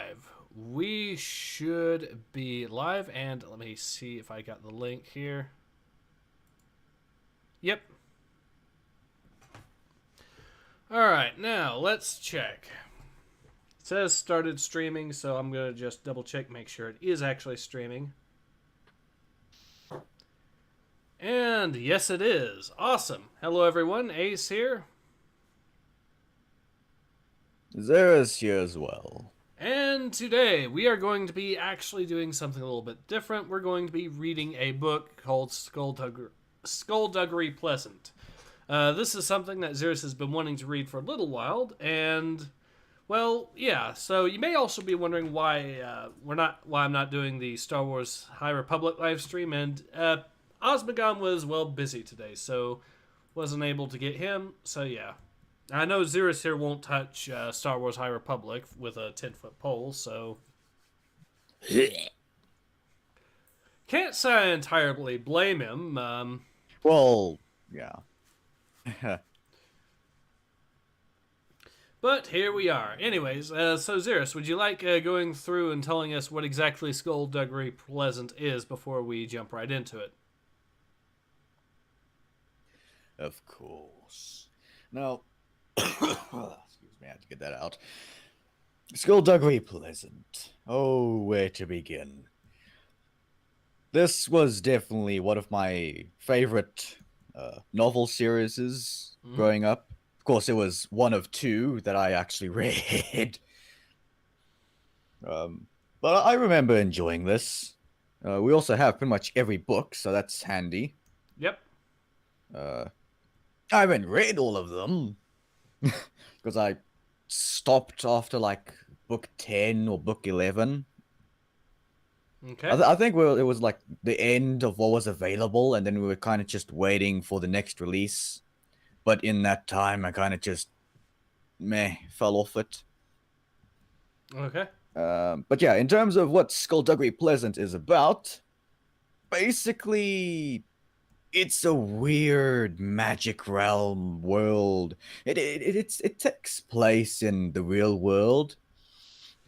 live. We should be live, and let me see if I got the link here. Yep. Alright, now let's check. It says started streaming, so I'm going to just double check, make sure it is actually streaming. And yes, it is. Awesome. Hello, everyone. Ace here. Xerius here as well. And today we are going to be actually doing something a little bit different. We're going to be reading a book called Skulduggery Pleasant. This is something that Xerius has been wanting to read for a little while, and well, yeah. So you may also be wondering why I'm not doing the Star Wars High Republic live stream, and Osmagam was busy today, so wasn't able to get him. So yeah. I know Xerius here won't touch Star Wars High Republic with a 10-foot pole, so can't say I entirely blame him. Well, yeah. But here we are. Anyways, so Xerius, would you like going through and telling us what exactly Skulduggery Pleasant is before we jump right into it? Of course. Now, excuse me, I had to get that out. Skulduggery Pleasant. Oh, where to begin? This was definitely one of my favorite novel series growing up. Of course, it was one of two that I actually read. But I remember enjoying this. We also have pretty much every book, so that's handy. Yep. I haven't read all of them. Because I stopped after like book 10 or book 11. Okay. I think it was like the end of what was available, and then we were kind of just waiting for the next release. But in that time, I kind of just fell off it. Okay. But yeah, in terms of what Skulduggery Pleasant is about, basically it's a weird magic realm world. It takes place in the real world.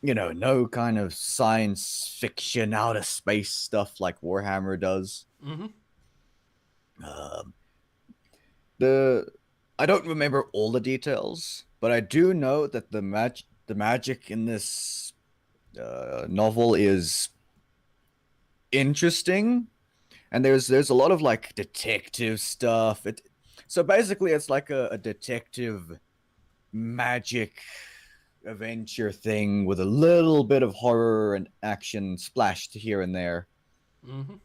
You know, no kind of science fiction, outer space stuff like Warhammer does. Mm-hmm. I don't remember all the details, but I do know that the magic in this novel is interesting. And there's a lot of like detective stuff. So basically it's like a detective magic adventure thing with a little bit of horror and action splashed here and there. Mm-hmm.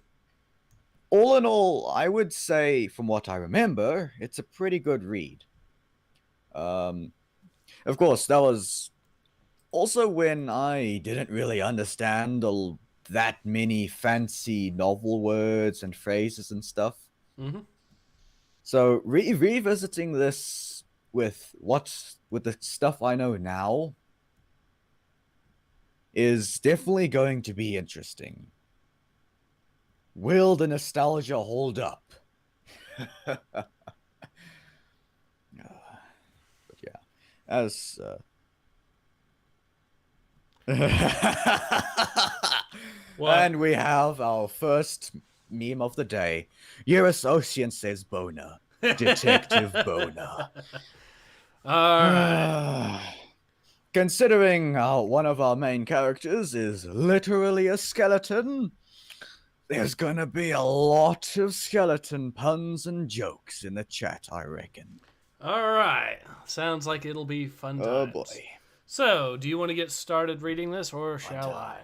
All in all, I would say from what I remember, it's a pretty good read. Of course, that was also when I didn't really understand that many fancy novel words and phrases and stuff. Mm-hmm. So revisiting this with the stuff I know now is definitely going to be interesting. Will the nostalgia hold up? But yeah, as and we have our first meme of the day. Your associate says boner. Detective Boner. Alright. Considering one of our main characters is literally a skeleton, there's gonna be a lot of skeleton puns and jokes in the chat, I reckon. Alright. Sounds like it'll be fun times. Oh boy. So, do you want to get started reading this, or shall I?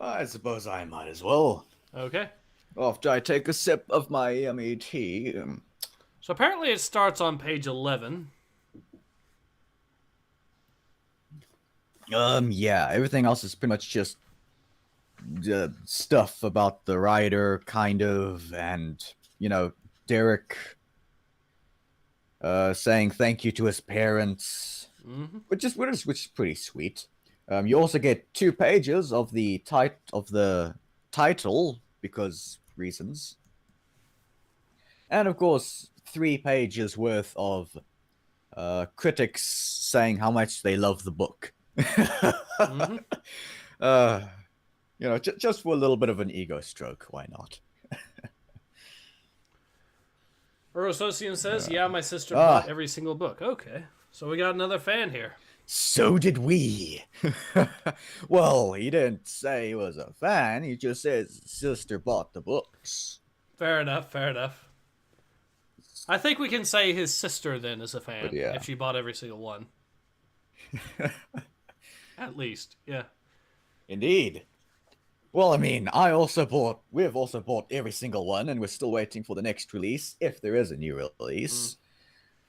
I suppose I might as well. Okay. After I take a sip of my yummy tea. So apparently it starts on page 11. Yeah, everything else is pretty much just stuff about the writer, kind of, and, you know, Derek saying thank you to his parents, which is pretty sweet. You also get 2 pages of the title, because reasons. And of course, 3 pages worth of critics saying how much they love the book. Mm-hmm. uh, just for a little bit of an ego stroke, why not? Eurosocium says, yeah, my sister bought Ah, every single book. Okay, so we got another fan here. so did we. Well, he didn't say he was a fan. He just says his sister bought the books. Fair enough, fair enough. I think we can say his sister then is a But fan yeah. if she bought every single one. At least, yeah. Indeed. Well, I mean, we've also bought every single one, and we're still waiting for the next release, if there is a new release.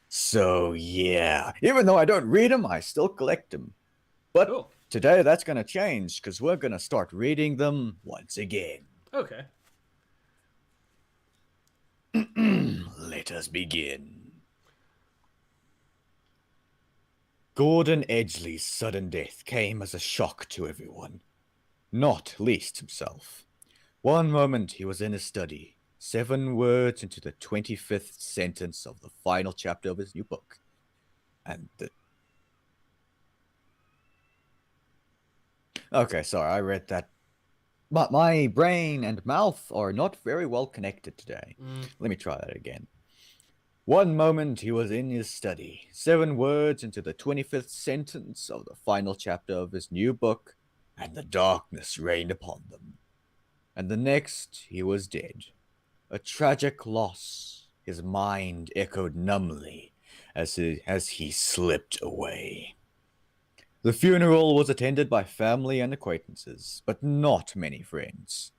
So, yeah. Even though I don't read them, I still collect them. But Cool. today that's going to change, because we're going to start reading them once again. Okay. Let us begin. Gordon Edgley's sudden death came as a shock to everyone, not least himself. One moment he was in his study, 7 words into the 25th sentence of the final chapter of his new book. And Okay, sorry, I read that. But my brain and mouth are not very well connected today. Let me try that again. One moment he was in his study, 7 words into the 25th sentence of the final chapter of his new book, and the darkness reigned upon them. And the next he was dead. A tragic loss, his mind echoed numbly as he slipped away. The funeral was attended by family and acquaintances, but not many friends.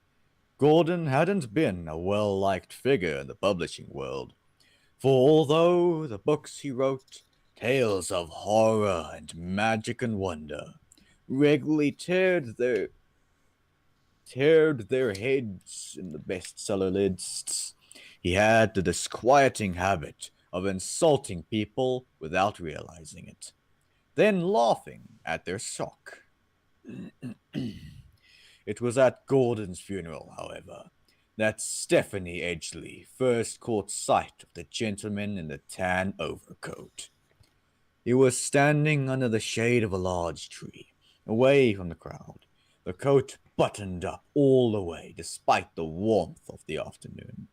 Gordon hadn't been a well-liked figure in the publishing world, for although the books he wrote, tales of horror and magic and wonder, regularly teared their heads in the bestseller lists, he had the disquieting habit of insulting people without realizing it, then laughing at their shock. It was at Gordon's funeral, however, that Stephanie Edgley first caught sight of the gentleman in the tan overcoat. He was standing under the shade of a large tree, away from the crowd, the coat buttoned up all the way despite the warmth of the afternoon.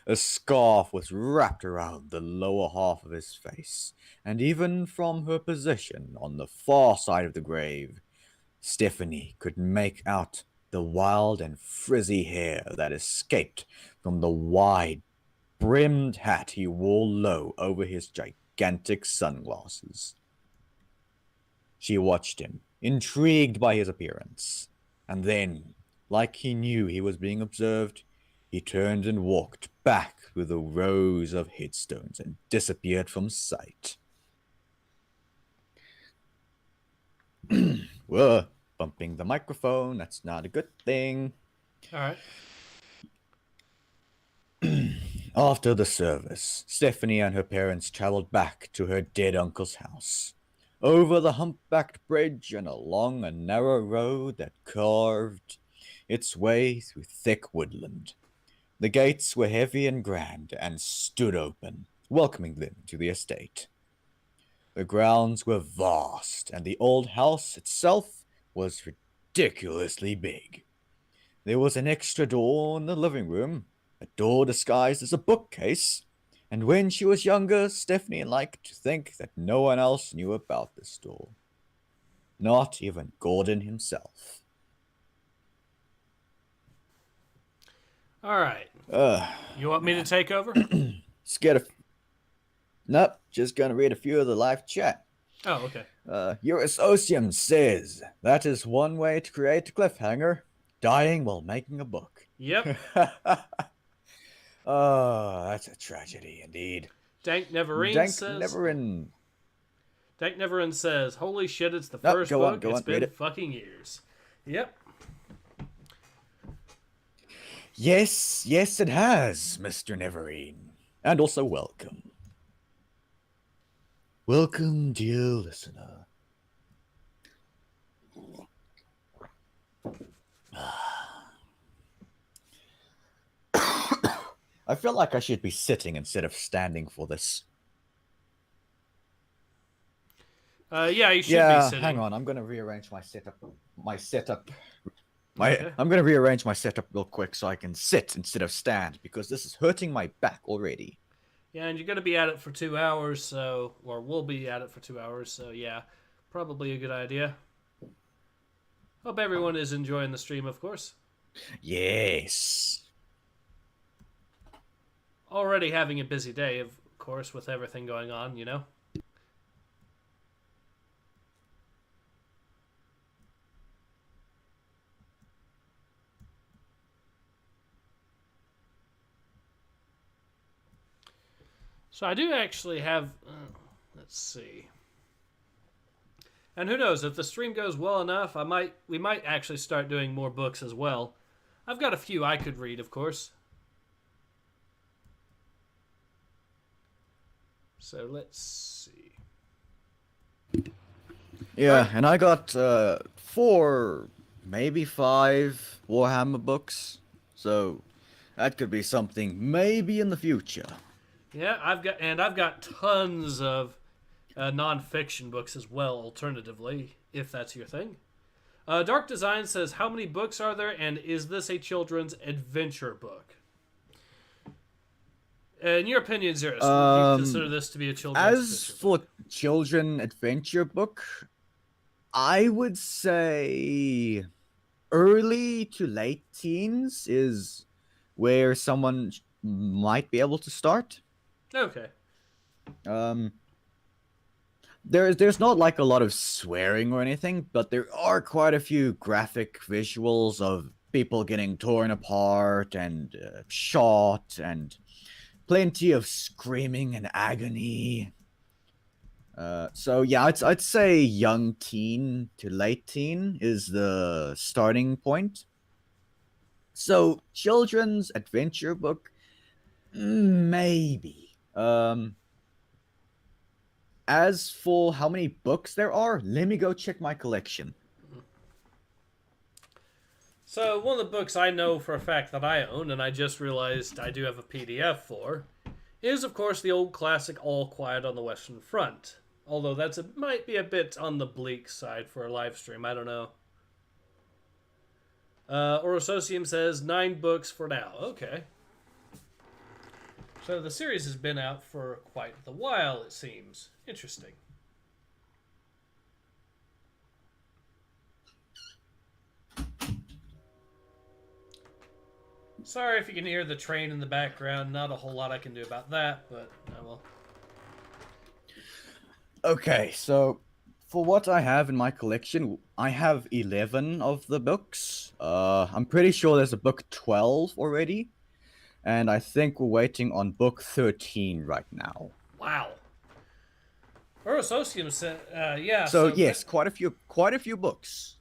A scarf was wrapped around the lower half of his face, and even from her position on the far side of the grave, Stephanie could make out the wild and frizzy hair that escaped from the wide-brimmed hat he wore low over his gigantic sunglasses. She watched him, intrigued by his appearance, and then, like he knew he was being observed, he turned and walked back through the rows of headstones and disappeared from sight. Whoa, bumping the microphone, that's not a good thing. All right. After the service, Stephanie and her parents traveled back to her dead uncle's house, over the humpbacked bridge and along a narrow road that carved its way through thick woodland. The gates were heavy and grand and stood open, welcoming them to the estate. The grounds were vast, and the old house itself was ridiculously big. There was an extra door in the living room, a door disguised as a bookcase, and when she was younger, Stephanie liked to think that no one else knew about this door. Not even Gordon himself. All right. You want me to take over? Nope, just gonna read a few of the live chat. Oh, okay. Eurosocium says, that is one way to create a cliffhanger, dying while making a book. Yep. Oh, that's a tragedy indeed. Dank Neverine says, holy shit, it's the first book. It's been fucking years. Yep. Yes, it has, Mr. Neverine. And also welcome. Welcome, dear listener. I feel like I should be sitting instead of standing for this. Yeah, you should be Yeah, sitting. hang on. I'm gonna rearrange my setup. Okay. I'm gonna rearrange my setup real quick so I can sit instead of stand because this is hurting my back already. Yeah, and you're going to be at it for 2 hours, so, or we'll be at it for 2 hours, so yeah, probably a good idea. Hope everyone is enjoying the stream, of course. Yes. Already having a busy day, of course, with everything going on, you know? So I do actually have. Let's see. And who knows, if the stream goes well enough, we might actually start doing more books as well. I've got a few I could read, of course. So let's see. Yeah, Right. and I got 4, maybe 5 Warhammer books. So that could be something maybe in the future. Yeah, I've got tons of non-fiction books as well. Alternatively, if that's your thing. Dark Design says, "How many books are there, and is this a children's adventure book?" In your opinion, Xerius, would you consider this to be a children's As adventure for book? children adventure book, I would say early to late teens is where someone might be able to start. Okay. Um, there's not like a lot of swearing or anything, but there are quite a few graphic visuals of people getting torn apart and shot, and plenty of screaming and agony. So yeah, I'd say young teen to late teen is the starting point. So children's adventure book, maybe. As for how many books there are, let me go check my collection. So one of the books I know for a fact that I own, and I just realized I do have a PDF for, is of course the old classic All Quiet on the Western Front. Although might be a bit on the bleak side for a live stream. I don't know. Orososium says 9 books for now. Okay. So the series has been out for quite a while, it seems. Interesting. Sorry if you can hear the train in the background. Not a whole lot I can do about that, but I will. Okay, so for what I have in my collection, I have 11 of the books. I'm pretty sure there's a book 12 already, and I think we're waiting on book 13 right now. Wow. Orososium said, yeah. So yes, quite a few books.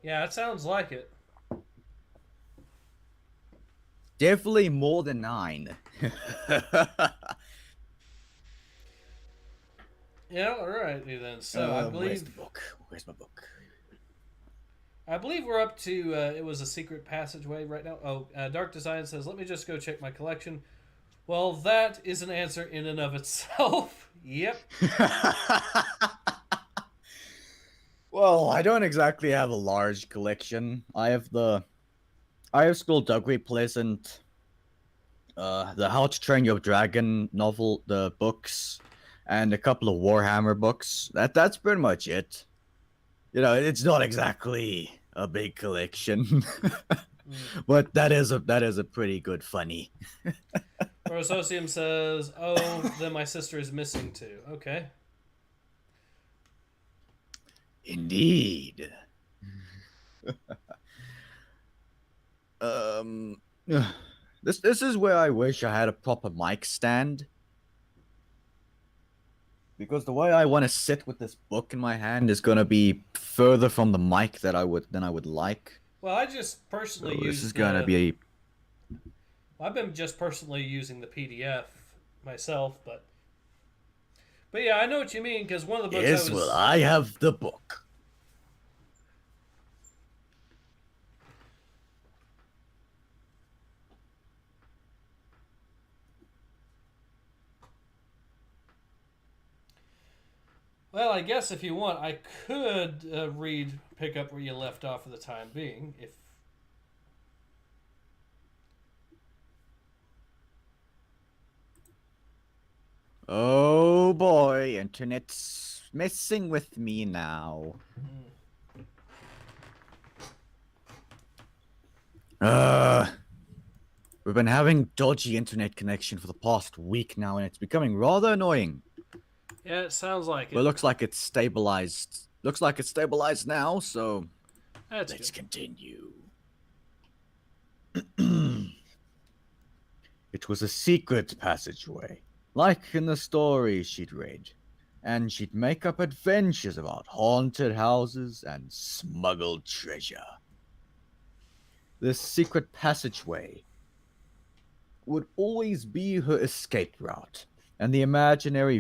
Yeah, it sounds like it. Definitely more than 9. Yeah, alrighty then. So I believe Where's the book? Where's my book? I believe we're up to it was a secret passageway right now. Oh, Dark Design says, "Let me just go check my collection." Well, that is an answer in and of itself. Yep. Well, I don't exactly have a large collection. I have Skulduggery Pleasant, the How to Train Your Dragon novel, the books, and a couple of Warhammer books. That's pretty much it. You know, it's not exactly a big collection, but that is a pretty good funny. Orososium says, "Oh, then my sister is missing too." Okay. Indeed. um, this is where I wish I had a proper mic stand. Because the way I want to sit with this book in my hand is gonna be further from the mic than I would like. Well, I just personally So use this is gonna be. I've been just personally using the PDF myself, but yeah, I know what you mean because one of the books Yes, well, I have the book. Well, I guess if you want, I could pick up where you left off for the time being. If Oh boy, internet's messing with me now. We've been having dodgy internet connection for the past week now, and it's becoming rather annoying. yeah, it sounds like it. But it looks like it's stabilized. Looks like it's stabilized now, so That's let's good. continue. It was a secret passageway, like in the stories she'd read, and she'd make up adventures about haunted houses and smuggled treasure. This secret passageway would always be her escape route, and the imaginary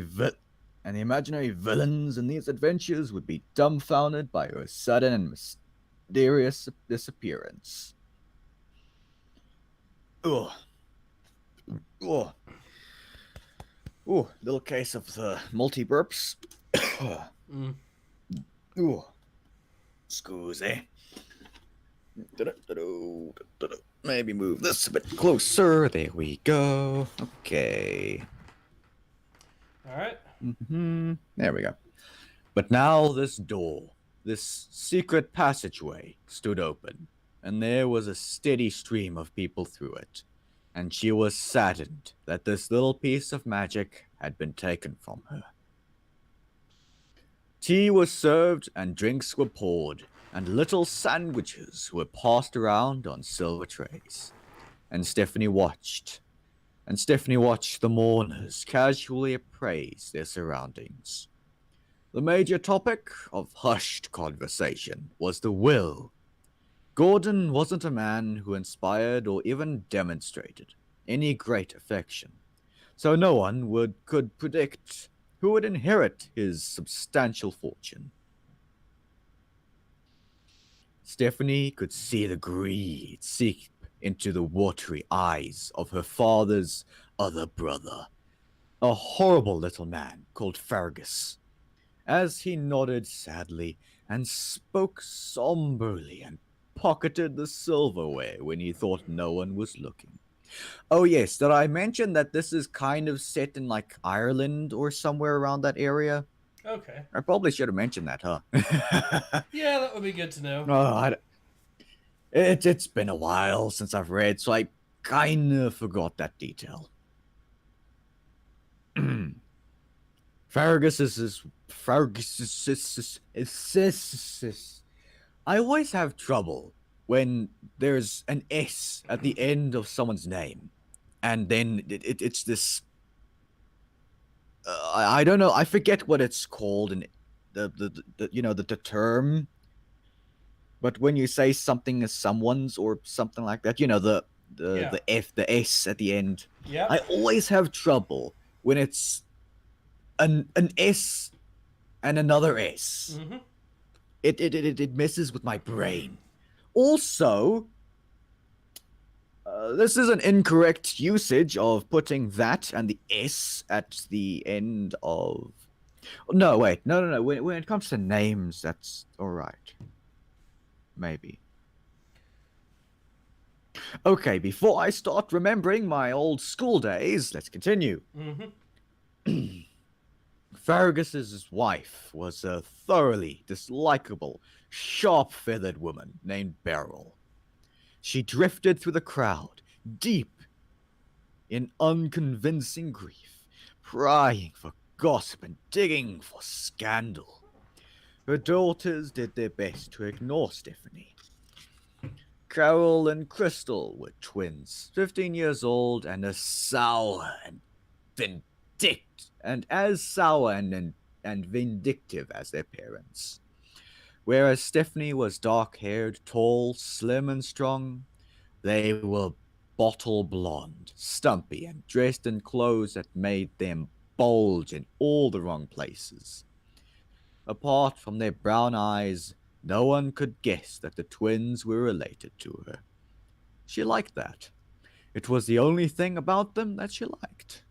villains in these adventures would be dumbfounded by her sudden and mysterious disappearance. Ugh. Ugh. Ooh, little case of the multi burps. Ooh. Excuse. Maybe move this a bit closer. There we go. Okay. All right. There we go. But now this door, this secret passageway, stood open, and there was a steady stream of people through it. And she was saddened that this little piece of magic had been taken from her. Tea was served and drinks were poured, and little sandwiches were passed around on silver trays. And Stephanie watched the mourners casually appraise their surroundings. The major topic of hushed conversation was the will. Gordon wasn't a man who inspired or even demonstrated any great affection, so no one could predict who would inherit his substantial fortune. Stephanie could see the greed seep into the watery eyes of her father's other brother, a horrible little man called Fergus, as he nodded sadly and spoke somberly and pocketed the silverware when he thought no one was looking. Oh yes, did I mention that this is kind of set in like Ireland or somewhere around that area? Okay. I probably should have mentioned that, huh? Yeah, that would be good to know. It's been a while since I've read, so I kind of forgot that detail. Fergus. I always have trouble when there's an S at the end of someone's name, and then it's this. I don't know. I forget what it's called, and the term. But when you say something is someone's or something like that, the S at the end. Yeah. I always have trouble when it's an S and another S. Mm-hmm. It messes with my brain. Also, this is an incorrect usage of putting that and the S at the end of. No, wait, no. When it comes to names, that's all right. Maybe. Okay, before I start remembering my old school days, let's continue. Mm-hmm. Fergus's wife was a thoroughly dislikable, sharp-feathered woman named Beryl. She drifted through the crowd, deep in unconvincing grief, prying for gossip and digging for scandal. Her daughters did their best to ignore Stephanie. Carol and Crystal were twins, 15 years old, and as sour and vindictive as their parents. Whereas Stephanie was dark-haired, tall, slim, and strong, they were bottle blonde, stumpy, and dressed in clothes that made them bulge in all the wrong places. Apart from their brown eyes, no one could guess that the twins were related to her. She liked that. It was the only thing about them that she liked.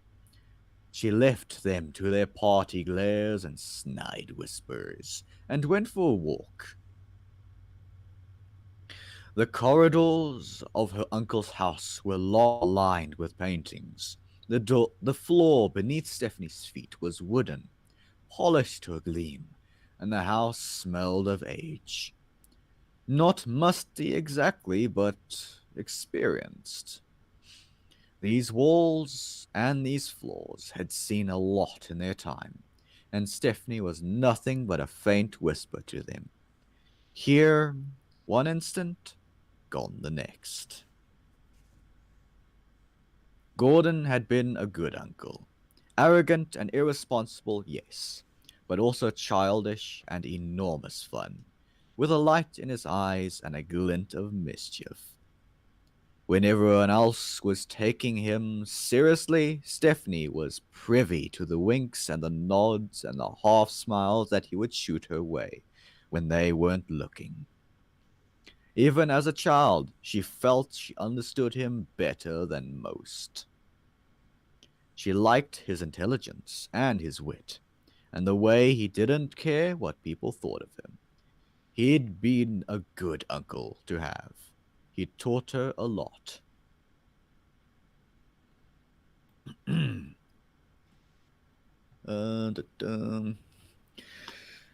She left them to their party glares and snide whispers, and went for a walk. The corridors of her uncle's house were lined with paintings. The floor beneath Stephanie's feet was wooden, polished to a gleam, and the house smelled of age. Not musty exactly, but experienced. These walls and these floors had seen a lot in their time, and Stephanie was nothing but a faint whisper to them. Here, one instant, gone the next. Gordon had been a good uncle. Arrogant and irresponsible, yes, but also childish and enormous fun, with a light in his eyes and a glint of mischief. When everyone else was taking him seriously, Stephanie was privy to the winks and the nods and the half smiles that he would shoot her way when they weren't looking. Even as a child, she felt she understood him better than most. She liked his intelligence and his wit, and the way he didn't care what people thought of him. He'd been a good uncle to have. He taught her a lot.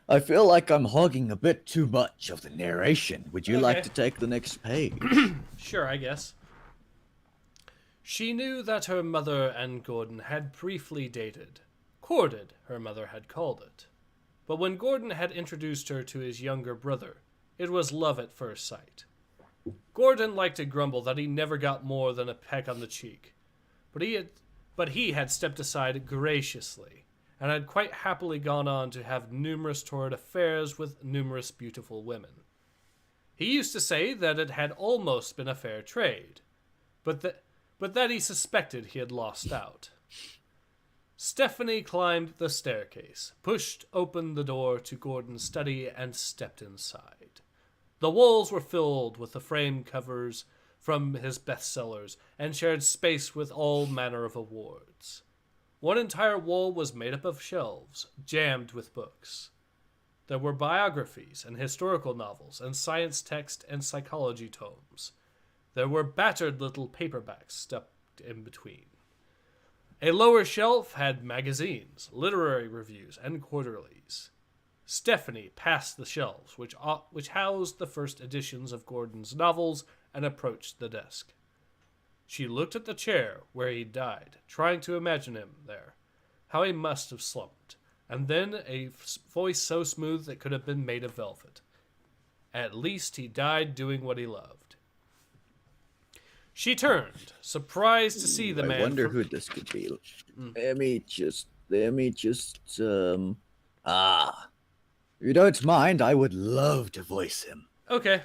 I feel like I'm hogging a bit too much of the narration. Would you like to take the next page? Sure, I guess. She knew that her mother and Gordon had briefly dated. Courted, her mother had called it. But when Gordon had introduced her to his younger brother, it was love at first sight. Gordon liked to grumble that he never got more than a peck on the cheek, but he had stepped aside graciously, and had quite happily gone on to have numerous torrid affairs with numerous beautiful women. He used to say that it had almost been a fair trade, but that he suspected he had lost out. Stephanie climbed the staircase, pushed open the door to Gordon's study, and stepped inside. The walls were filled with the frame covers from his bestsellers and shared space with all manner of awards. One entire wall was made up of shelves, jammed with books. There were biographies and historical novels and science text and psychology tomes. There were battered little paperbacks stuffed in between. A lower shelf had magazines, literary reviews, and quarterlies. Stephanie passed the shelves, which housed the first editions of Gordon's novels, and approached the desk. She looked at the chair where he died, trying to imagine him there, how he must have slumped, and then a voice so smooth it could have been made of velvet. At least he died doing what he loved. She turned, surprised to see the man. I wonder who this could be. Let me just, if you don't mind, I would love to voice him. Okay.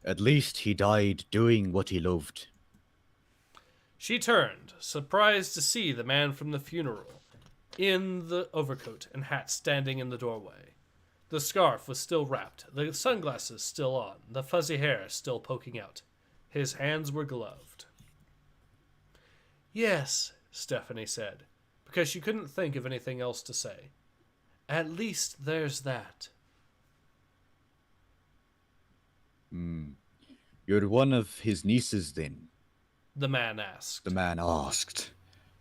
At least he died doing what he loved. She turned, surprised to see the man from the funeral, in the overcoat and hat standing in the doorway. The scarf was still wrapped, the sunglasses still on, the fuzzy hair still poking out. His hands were gloved. Yes, Stephanie said, because she couldn't think of anything else to say. At least there's that. You're one of his nieces, then? The man asked. The man asked.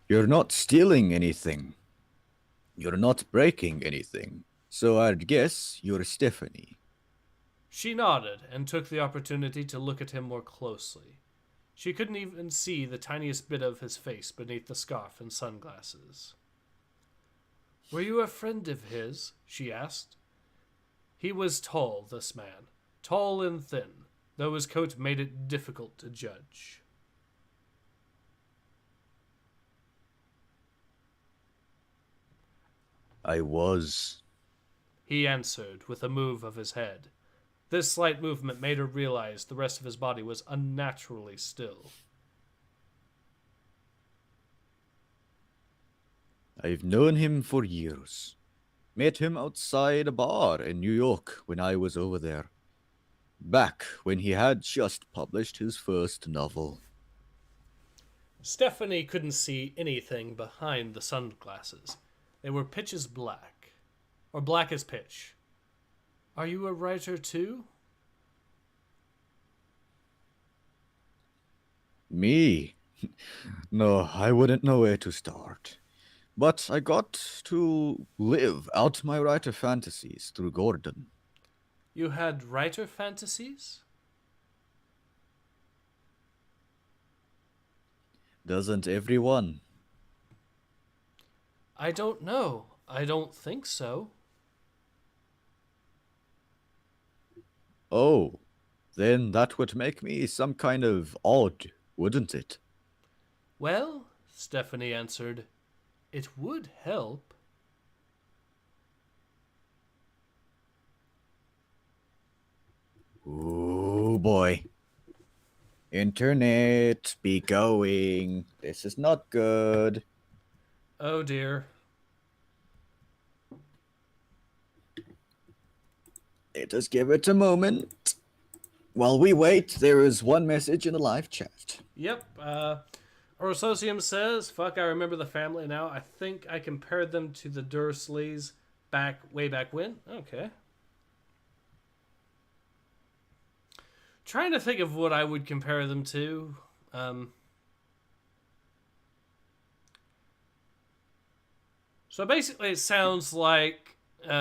You're not stealing anything. You're not breaking anything. So I'd guess you're Stephanie. She nodded and took the opportunity to look at him more closely. She couldn't even see the tiniest bit of his face beneath the scarf and sunglasses. Were you a friend of his? She asked. He was tall, this man. Tall and thin, though his coat made it difficult to judge. I was, he answered with a move of his head. This slight movement made her realize the rest of his body was unnaturally still. I've known him for years. Met him outside a bar in New York when I was over there. Back when he had just published his first novel. Stephanie couldn't see anything behind the sunglasses. They were pitch as black, or black as pitch. Are you a writer too? Me? No, I wouldn't know where to start. But I got to live out my writer fantasies through Gordon. You had writer fantasies? Doesn't everyone? I don't know. I don't think so. Oh, then that would make me some kind of odd, wouldn't it? Well, Stephanie answered, it would help. Oh boy. Internet, be going. This is not good. Oh dear. Let us give it a moment. While we wait, there is one message in the live chat. Yep. Orososium says, fuck, I remember the family now. I think I compared them to the Dursleys way back when. Okay. Trying to think of what I would compare them to. So basically it sounds like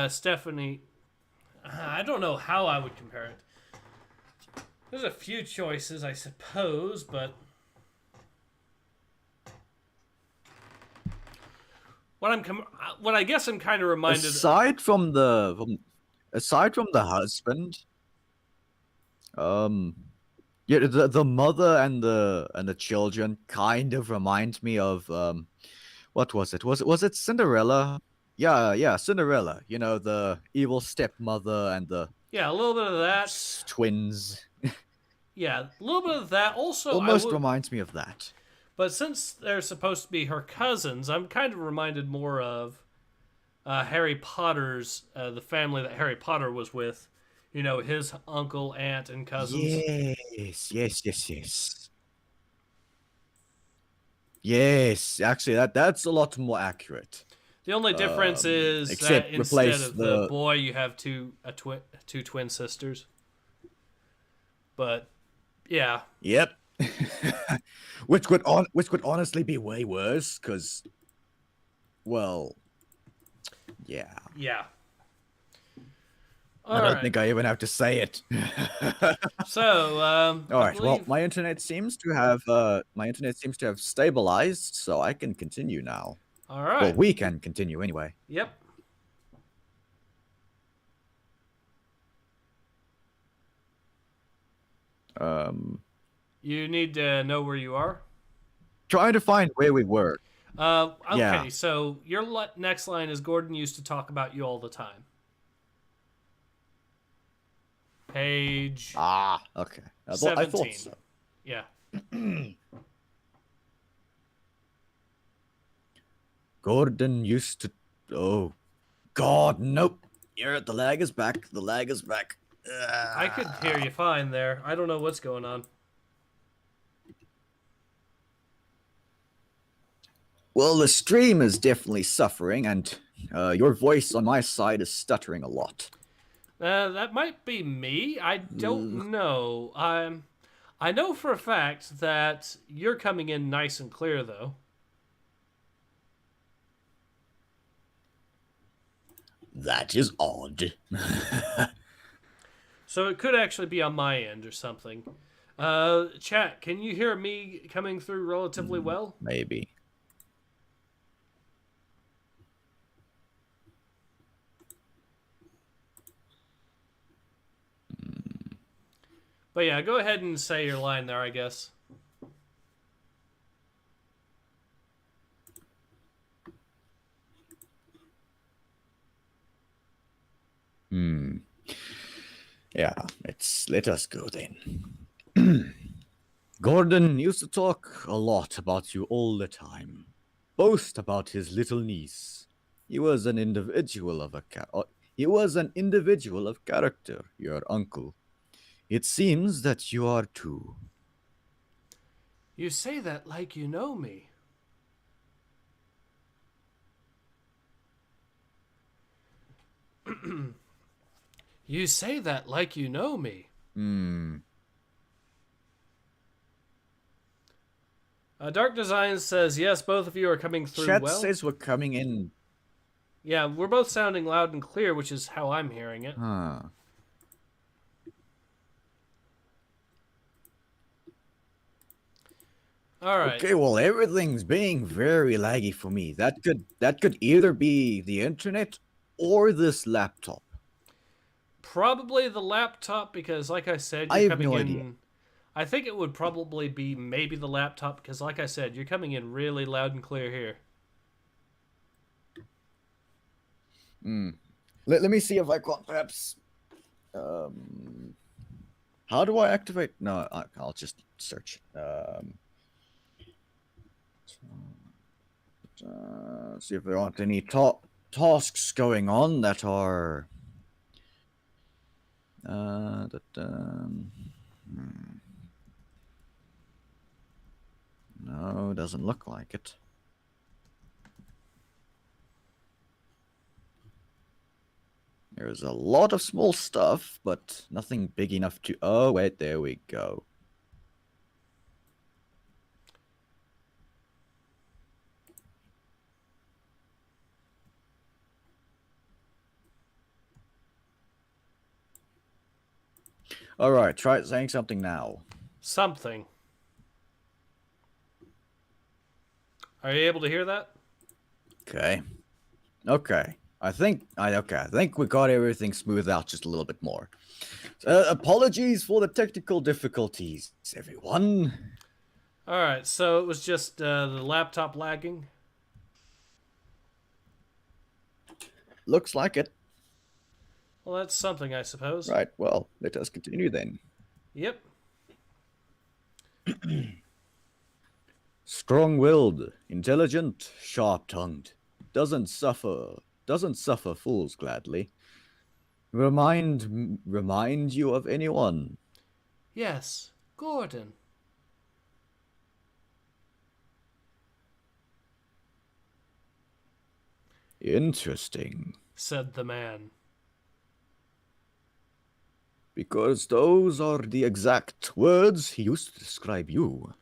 Stephanie... I don't know how I would compare it. There's a few choices, I suppose, but... What I guess I'm kind of reminded... Aside from the husband... Yeah, the mother and the children kind of remind me of what was it? Was it Cinderella? Yeah, Cinderella. You know, the evil stepmother and the a little bit of that. Twins. Yeah, a little bit of that. Also, almost reminds me of that. But since they're supposed to be her cousins, I'm kind of reminded more of Harry Potter's the family that Harry Potter was with. You know, his uncle, aunt, and cousins. Yes. Yes, actually, that's a lot more accurate. The only difference is that instead of the boy, you have two twin sisters. But yeah. Yep. which could honestly be way worse, because, well, yeah. Yeah. I don't think I even have to say it. So, all right. Well, my internet seems to have stabilized, so I can continue now. All right. Well, we can continue anyway. Yep. You need to know where you are. Trying to find where we were. Okay. Yeah. So your next line is Gordon used to talk about you all the time. Page. Okay. 17. I thought so. Yeah. Gordon used to. Oh, God, nope. The lag is back. The lag is back. I could hear you fine there. I don't know what's going on. Well, the stream is definitely suffering, and your voice on my side is stuttering a lot. That might be me. I don't know. I know for a fact that you're coming in nice and clear, though. That is odd. So it could actually be on my end or something. Chat, can you hear me coming through relatively well? Maybe. But yeah, go ahead and say your line there, I guess. Yeah, let us go then. Gordon used to talk a lot about you all the time. Boast about his little niece. He was an individual of character, your uncle. It seems that you are too. You say that like you know me. You say that like you know me. Hmm. Dark Design says, yes, both of you are coming through Chat well. says we're coming in. Yeah, we're both sounding loud and clear, which is how I'm hearing it. Huh. All right. Okay, well, everything's being very laggy for me. That could either be the internet or this laptop. Probably the laptop because, like I said, I you're have coming no in. idea. I think it would probably be maybe the laptop because, like I said, you're coming in really loud and clear here. Hmm. Let me see if I can perhaps. How do I activate? No, I'll just search. See if there aren't any tasks going on that are. No, doesn't look like it. There's a lot of small stuff, but nothing big enough to. Oh, wait, there we go. All right, try saying something now. Something. Are you able to hear that? Okay. Okay. I think we got everything smoothed out just a little bit more. Apologies for the technical difficulties, everyone. All right. So it was just the laptop lagging. Looks like it. Well, that's something, I suppose. Right. Well, let us continue then. Yep. Strong-willed, intelligent, sharp-tongued, doesn't suffer fools gladly. Remind you of anyone? Yes, Gordon. Interesting. Said the man. Because those are the exact words he used to describe you.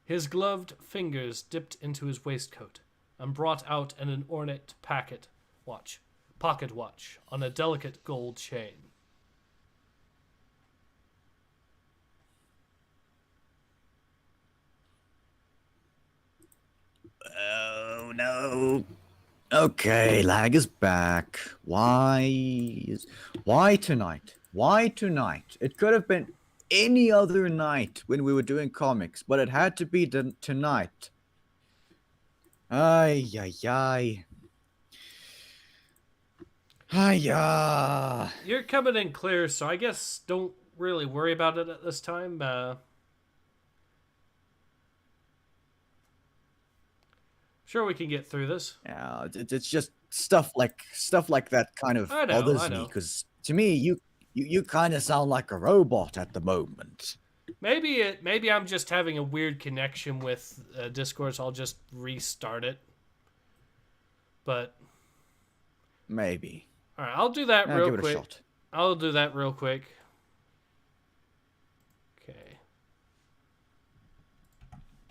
His gloved fingers dipped into his waistcoat and brought out an ornate pocket watch on a delicate gold chain. Oh no. Okay, lag is back. Why tonight? Why tonight? It could have been any other night when we were doing comics, but it had to be tonight. Ay, ay, ay. Hiya. You're coming in clear, so I guess don't really worry about it at this time. Sure, we can get through this. Yeah, it's just stuff like that kind of I know, bothers I me know. because to me you kind of sound like a robot at the moment. Maybe I'm just having a weird connection with Discord, so I'll just restart it. But Maybe. all right, I'll do that real Give it quick. a shot. I'll do that real quick. Okay.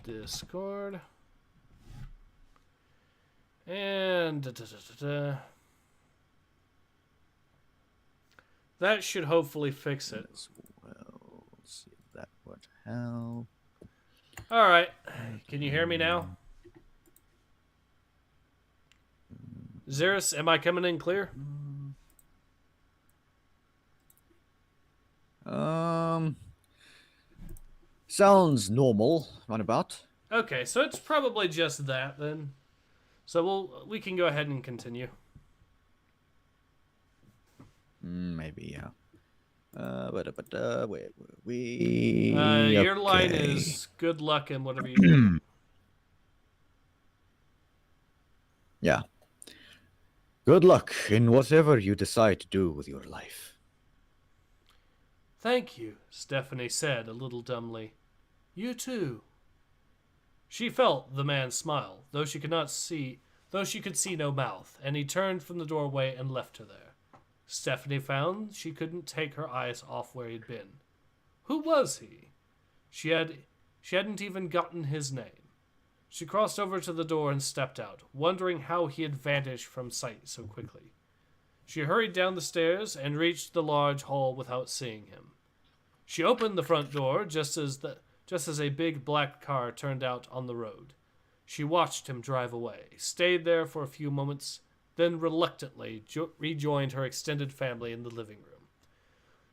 Discord. And that should hopefully fix it. As well, see if that would help. All right. Can you hear me now? Xerius, am I coming in clear? Sounds normal, runabout. Okay, so it's probably just that then. So we can go ahead and continue. Maybe, yeah. Where were we? Your line Okay. is good luck in whatever you do. Yeah. Good luck in whatever you decide to do with your life. Thank you, Stephanie said a little dumbly. You too. She felt the man smile, though she could see no mouth, and he turned from the doorway and left her there. Stephanie found she couldn't take her eyes off where he'd been. Who was he? She hadn't even gotten his name. She crossed over to the door and stepped out, wondering how he had vanished from sight so quickly. She hurried down the stairs and reached the large hall without seeing him. She opened the front door just as a big black car turned out on the road. She watched him drive away, stayed there for a few moments, then reluctantly rejoined her extended family in the living room.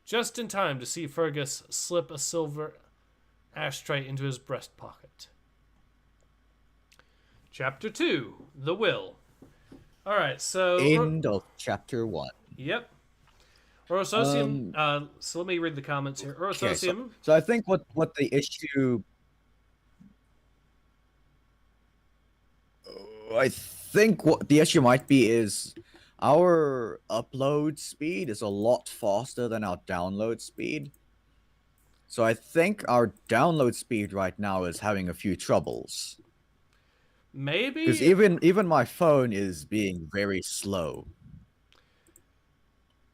Just in time to see Fergus slip a silver ashtray into his breast pocket. Chapter 2, The Will. Alright, so... End of chapter 1. Yep. Orososium, so let me read the comments here. Orososium... Okay, so I think what the issue... I think what the issue might be is our upload speed is a lot faster than our download speed. So I think our download speed right now is having a few troubles. Maybe? Because even my phone is being very slow.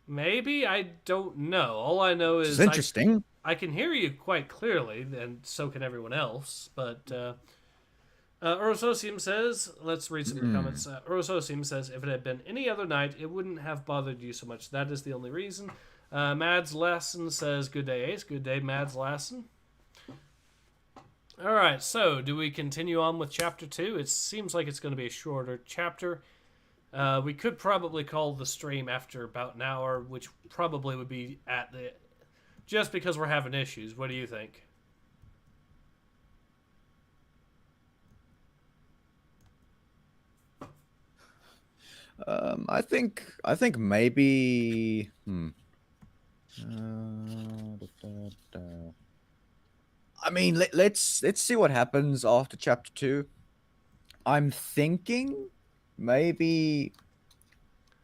Maybe? I don't know. All I know is... It's interesting. I can hear you quite clearly, and so can everyone else, but... Orososium says, let's read some of the comments. Orososium says, if it had been any other night, it wouldn't have bothered you so much. That is the only reason. Mads Lassen says, good day, Ace. Good day, Mads Lassen. Alright, so do we continue on with chapter 2? It seems like it's going to be a shorter chapter. We could probably call the stream after about an hour, which probably would be at the... just because we're having issues. What do you think? I think maybe. I mean, let's see what happens after chapter 2. I'm thinking maybe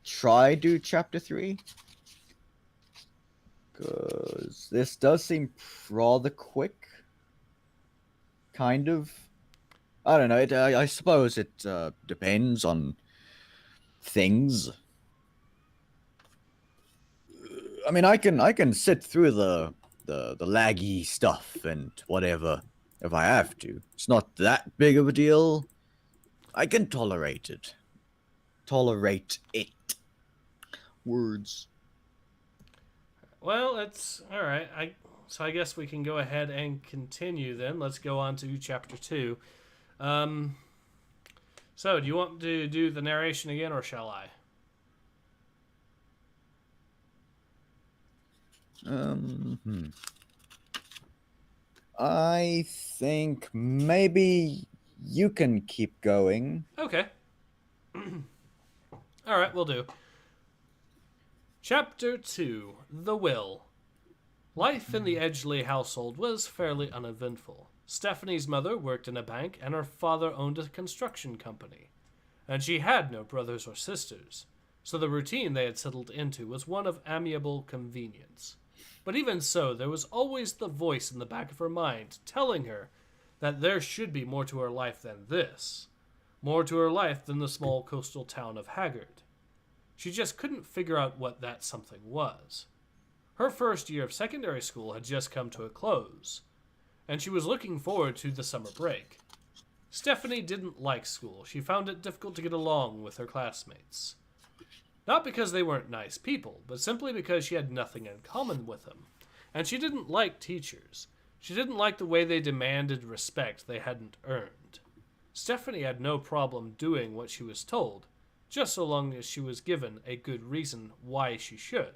try do chapter 3, because this does seem rather quick. Kind of. I don't know. I suppose it depends on things. I mean, I can sit through the laggy stuff and whatever if I have to. It's not that big of a deal. I can tolerate it. Tolerate it. Words. Well, it's all right. So I guess we can go ahead and continue then. Let's go on to chapter 2. So, do you want to do the narration again, or shall I? I think maybe you can keep going. Okay. All right, we'll do. Chapter 2, The Will. Life in the Edgley household was fairly uneventful. Stephanie's mother worked in a bank, and her father owned a construction company. And she had no brothers or sisters, so the routine they had settled into was one of amiable convenience. But even so, there was always the voice in the back of her mind telling her that there should be more to her life than this. More to her life than the small coastal town of Haggard. She just couldn't figure out what that something was. Her first year of secondary school had just come to a close, and she was looking forward to the summer break. Stephanie didn't like school. She found it difficult to get along with her classmates. Not because they weren't nice people, but simply because she had nothing in common with them. And she didn't like teachers. She didn't like the way they demanded respect they hadn't earned. Stephanie had no problem doing what she was told, just so long as she was given a good reason why she should.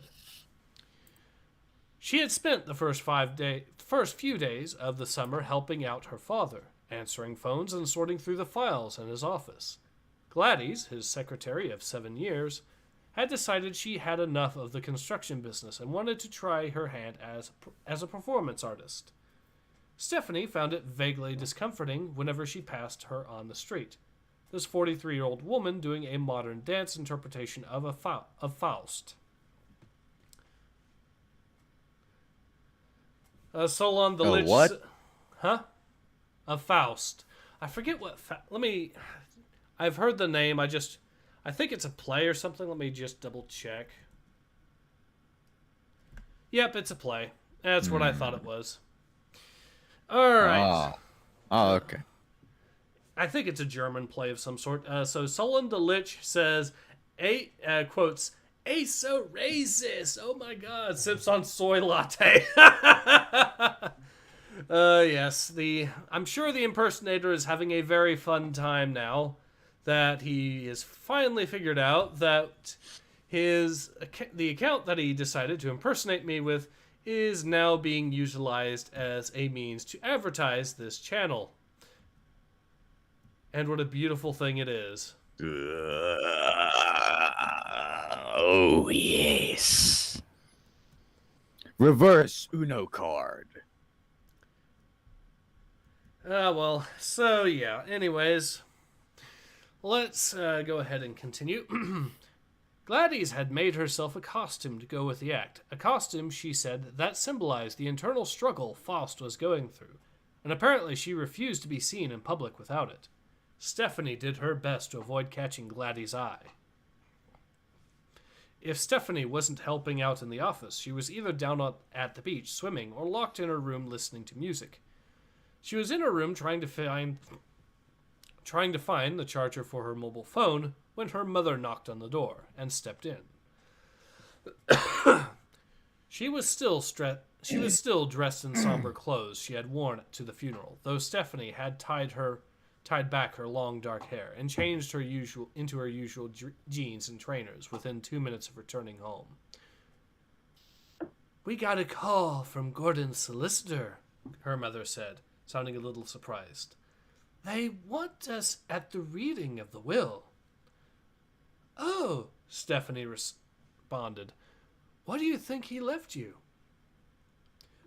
She had spent the first few days of the summer helping out her father, answering phones and sorting through the files in his office. Gladys, his secretary of 7 years, had decided she had enough of the construction business and wanted to try her hand as a performance artist. Stephanie found it vaguely discomforting whenever she passed her on the street. This 43-year-old woman doing a modern dance interpretation of Faust. Solon the Lich... What? Huh? Of Faust. I forget what. I've heard the name. I think it's a play or something. Let me just double check. Yep, it's a play. That's what I thought it was. All right. Oh, okay. I think it's a German play of some sort. So Solon the Lich says, quotes, "ACE and Xerius, oh my god," sips on soy latte. Yes, I'm sure the impersonator is having a very fun time now that he has finally figured out that the account that he decided to impersonate me with is now being utilized as a means to advertise this channel. And what a beautiful thing it is. Oh, yes. Reverse Uno card. Well, so yeah. Anyways, let's go ahead and continue. Gladys had made herself a costume to go with the act. A costume, she said, that symbolized the internal struggle Faust was going through. And apparently she refused to be seen in public without it. Stephanie did her best to avoid catching Gladys' eye. If Stephanie wasn't helping out in the office, she was either down at the beach swimming or locked in her room listening to music. She was in her room trying to find the charger for her mobile phone when her mother knocked on the door and stepped in. She was still dressed in somber clothes she had worn to the funeral, though Stephanie had tied back her long dark hair and changed into her usual jeans and trainers within 2 minutes of returning home. "We got a call from Gordon's solicitor," her mother said, sounding a little surprised. "They want us at the reading of the will." "Oh," Stephanie responded. "What do you think he left you?"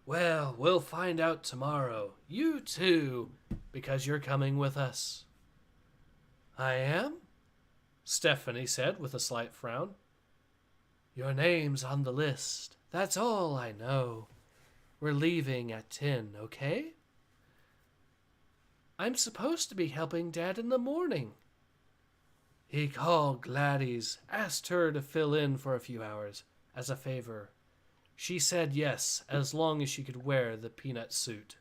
"Well, we'll find out tomorrow. You too, because you're coming with us." "I am?" Stephanie said with a slight frown. "Your name's on the list. That's all I know. We're leaving at 10, okay?" "I'm supposed to be helping Dad in the morning." "He called Gladys, asked her to fill in for a few hours, as a favor. She said yes, as long as she could wear the peanut suit."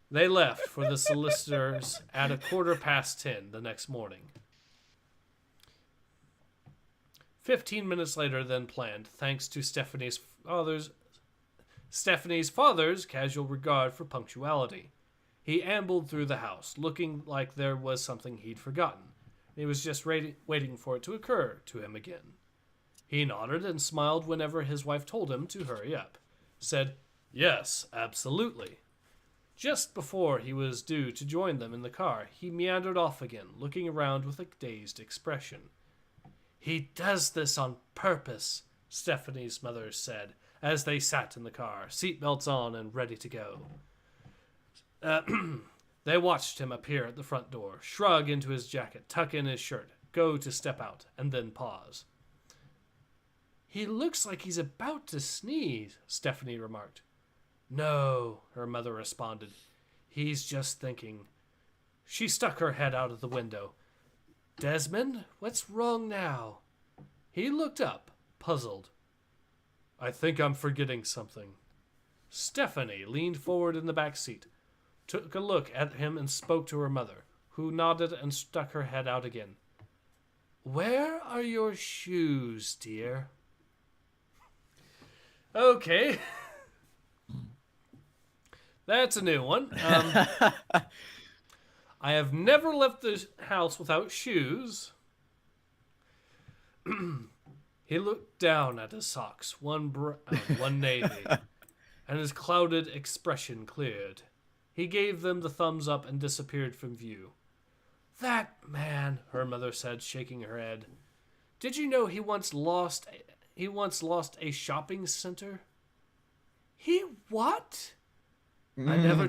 They left for the solicitors at 10:15 the next morning. 15 minutes later than planned, thanks to Stephanie's father's casual regard for punctuality. He ambled through the house, looking like there was something he'd forgotten. He was just waiting for it to occur to him again. He nodded and smiled whenever his wife told him to hurry up. Said, "Yes, absolutely." Just before he was due to join them in the car, he meandered off again, looking around with a dazed expression. "He does this on purpose," Stephanie's mother said, as they sat in the car, seatbelts on and ready to go. They watched him appear at the front door, shrug into his jacket, tuck in his shirt, go to step out, and then pause. "He looks like he's about to sneeze," Stephanie remarked. "No," her mother responded. "He's just thinking." She stuck her head out of the window. "Desmond, what's wrong now?" He looked up, puzzled. "I think I'm forgetting something." Stephanie leaned forward in the back seat, took a look at him and spoke to her mother, who nodded and stuck her head out again. "Where are your shoes, dear?" Okay. That's a new one. I have never left the house without shoes. He looked down at his socks, one brown, one navy, and his clouded expression cleared. He gave them the thumbs up and disappeared from view. "That man," her mother said, shaking her head. "Did you know he once lost a shopping center?" "He what?" I never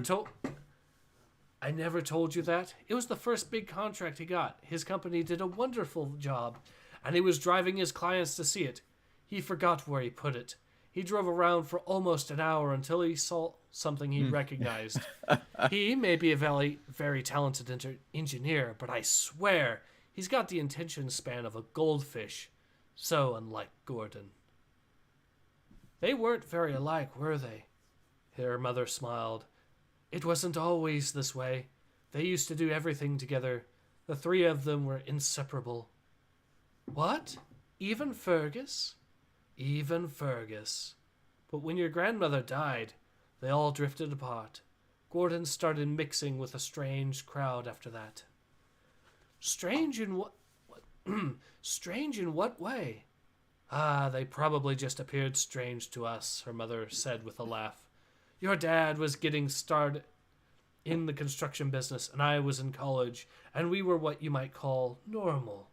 told you that. It was the first big contract he got. His company did a wonderful job, and he was driving his clients to see it. He forgot where he put it. He drove around for almost an hour until he saw something he recognized. He may be a very, very talented engineer, but I swear he's got the attention span of a goldfish. So unlike Gordon. They weren't very alike, were they? Her mother smiled. It wasn't always this way. They used to do everything together. The three of them were inseparable. What? Even Fergus? Even Fergus. But when your grandmother died, they all drifted apart. Gordon started mixing with a strange crowd after that. Strange in what strange in what way? Ah, they probably just appeared strange to us, her mother said with a laugh. Your dad was getting started in the construction business, and I was in college, and we were what you might call normal.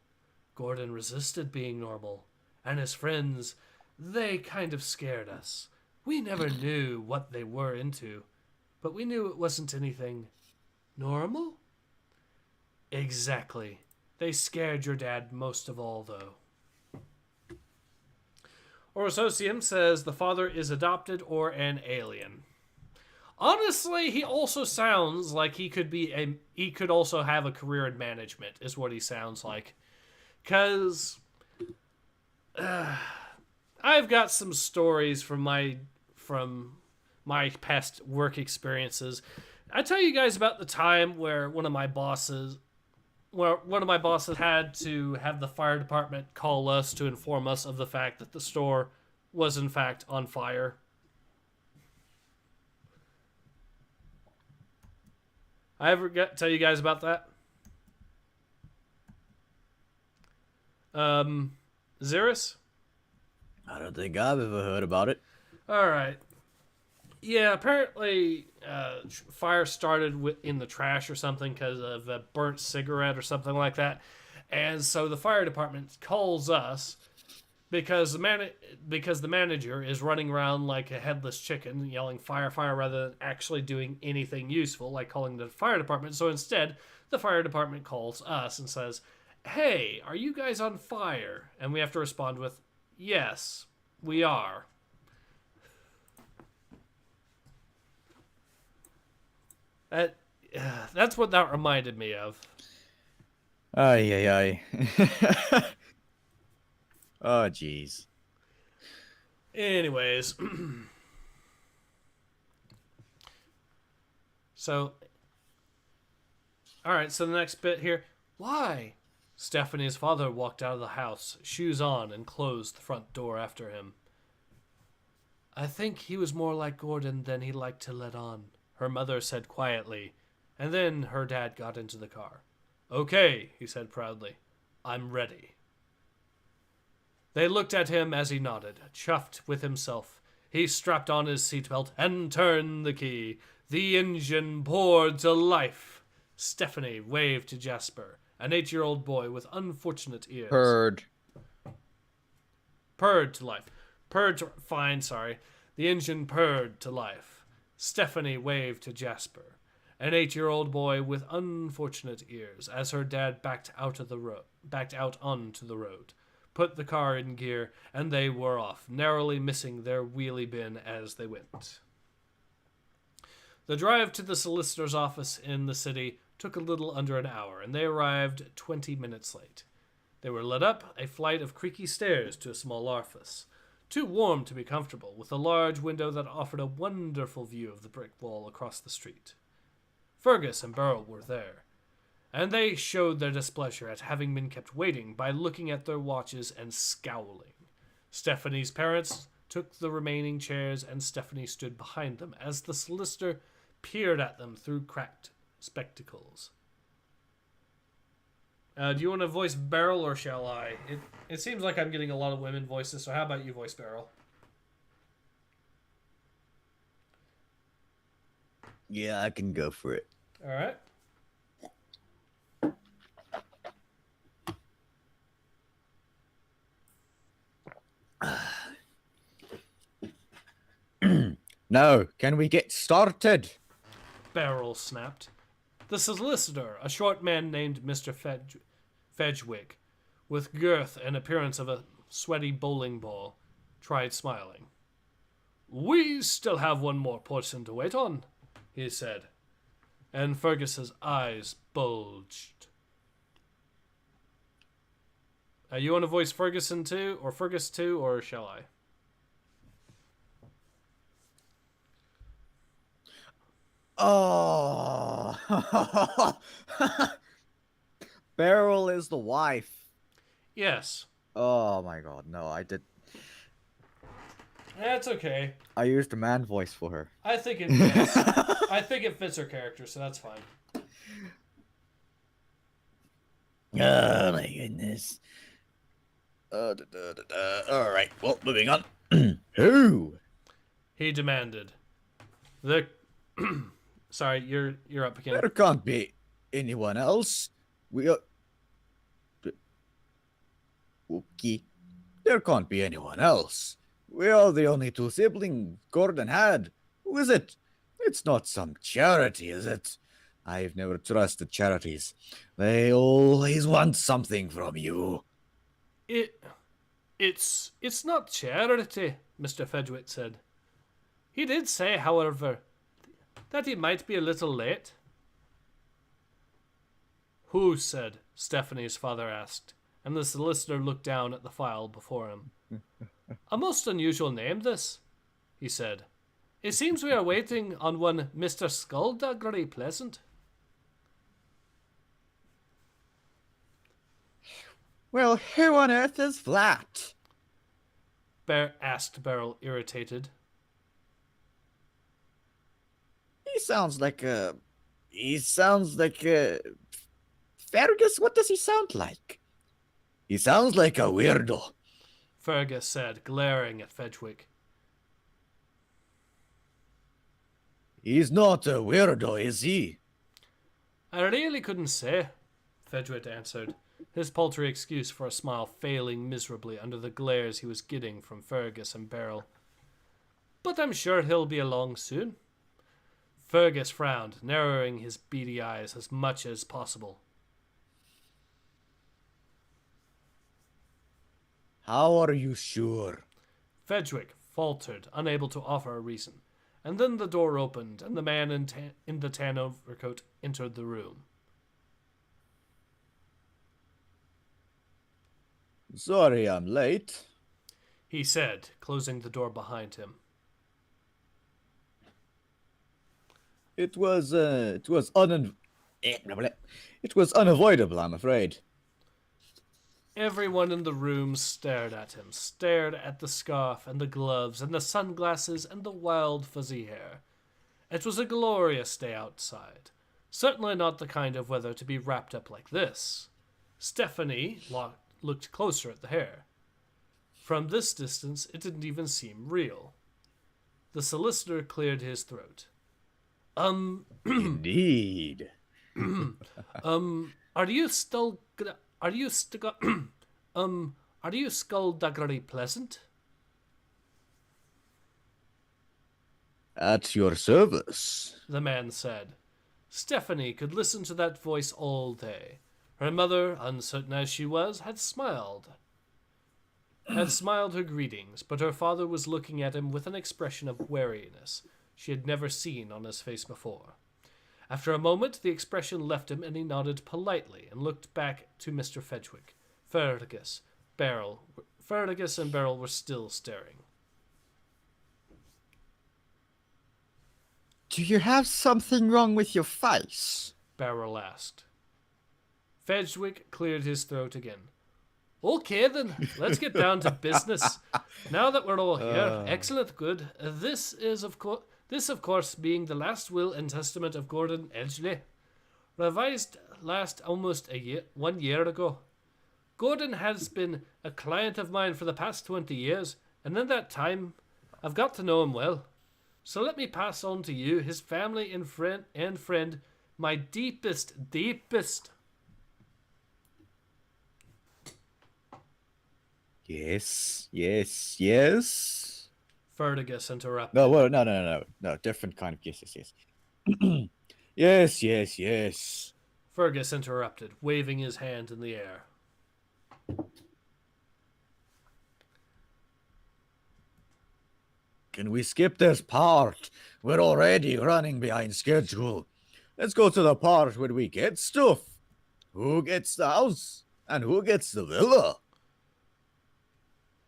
Gordon resisted being normal, and his friends, they kind of scared us. We never knew what they were into, but we knew it wasn't anything normal? Exactly. They scared your dad most of all, though. Orososium says the father is adopted or an alien. Honestly, he also sounds like he could also have a career in management, is what he sounds like. 'Cause I've got some stories from my past work experiences. I tell you guys about the time where one of my bosses had to have the fire department call us to inform us of the fact that the store was in fact on fire. I ever tell you guys about that? Xerius? I don't think I've ever heard about it. Alright. Yeah, apparently fire started in the trash or something because of a burnt cigarette or something like that. And so the fire department calls us because the manager is running around like a headless chicken, yelling fire, fire, rather than actually doing anything useful, like calling the fire department. So instead, the fire department calls us and says, hey, are you guys on fire? And we have to respond with, yes, we are. That's what that reminded me of. Ay, ay, ay. Oh, jeez. Anyways. So. Alright, so the next bit here. Why? Stephanie's father walked out of the house, shoes on, and closed the front door after him. I think he was more like Gordon than he liked to let on, her mother said quietly, and then her dad got into the car. Okay, he said proudly. I'm ready. They looked at him as he nodded, chuffed with himself. He strapped on his seatbelt and turned the key. The engine poured to life. Stephanie waved to Jasper, an 8-year-old boy with unfortunate ears. Purred to life. Sorry. The engine purred to life. Stephanie waved to Jasper, an 8-year-old boy with unfortunate ears, as her dad backed out onto the road, put the car in gear, and they were off, narrowly missing their wheelie bin as they went. The drive to the solicitor's office in the city took a little under an hour, and they arrived 20 minutes late. They were led up a flight of creaky stairs to a small office, too warm to be comfortable, with a large window that offered a wonderful view of the brick wall across the street. Fergus and Beryl were there, and they showed their displeasure at having been kept waiting by looking at their watches and scowling. Stephanie's parents took the remaining chairs, and Stephanie stood behind them as the solicitor peered at them through cracked spectacles. Do you want to voice Beryl, or shall I? It seems like I'm getting a lot of women voices, so how about you voice Beryl? Yeah, I can go for it. All right. No, can we get started? Beryl snapped. The solicitor, a short man named Mr. Fedgwick, with girth and appearance of a sweaty bowling ball, tried smiling. We still have one more person to wait on, he said, and Fergus's eyes bulged. You want to voice Ferguson too, or Fergus too, or shall I? Oh. Beryl is the wife. Yes. Oh my god, no, I did. That's okay. I used a man voice for her. I think it fits. I think it fits her character, so that's fine. Oh my goodness. All right, well, moving on. Who? He demanded. The sorry, you're up again. There can't be anyone else. We are. Okay. There can't be anyone else. We are the only two siblings Gordon had. Who is it? It's not some charity, is it? I've never trusted charities. They always want something from you. It's not charity, Mr. Fedgwick said. He did say, however, that he might be a little late. Who said? Stephanie's father asked, and the solicitor looked down at the file before him. A most unusual name, this, he said. It seems we are waiting on one Mr. Skulduggery Pleasant. Well, who on earth is that? Asked Beryl, irritated. He sounds like a... Fergus, what does he sound like? He sounds like a weirdo. Fergus said, glaring at Fedgwick. He's not a weirdo, is he? I really couldn't say, Fedgwick answered, his paltry excuse for a smile failing miserably under the glares he was getting from Fergus and Beryl. But I'm sure he'll be along soon. Fergus frowned, narrowing his beady eyes as much as possible. How are you sure? Fedgwick faltered, unable to offer a reason, and then the door opened and the man in the tan overcoat entered the room. Sorry I'm late, he said, closing the door behind him. It was unavoidable, I'm afraid. Everyone in the room stared at him, stared at the scarf and the gloves and the sunglasses and the wild fuzzy hair. It was a glorious day outside. Certainly not the kind of weather to be wrapped up like this. Stephanie looked closer at the hair. From this distance, it didn't even seem real. The solicitor cleared his throat. Indeed. Are you Skulduggery Pleasant? At your service, The man said. Stephanie could listen to that voice all day. Her mother, uncertain as she was, had smiled her greetings, but her father was looking at him with an expression of wariness she had never seen on his face before. After a moment, the expression left him, and he nodded politely and looked back to Mr. Fedgwick. Fergus and Beryl were still staring. do you have something wrong with your face? Beryl asked. Fedgwick cleared his throat again. Okay then, let's get down to business. Now that we're all here, excellent, good. This, of course, being the last will and testament of Gordon Edgley, revised almost 1 year ago. Gordon has been a client of mine for the past 20 years, and in that time, I've got to know him well. So let me pass on to you, his family and friend, my deepest. Yes. Fergus interrupted. No, different kind of yes. yes. Fergus interrupted, waving his hand in the air. Can we skip this part? We're already running behind schedule. Let's go to the part where we get stuff. Who gets the house? And who gets the villa?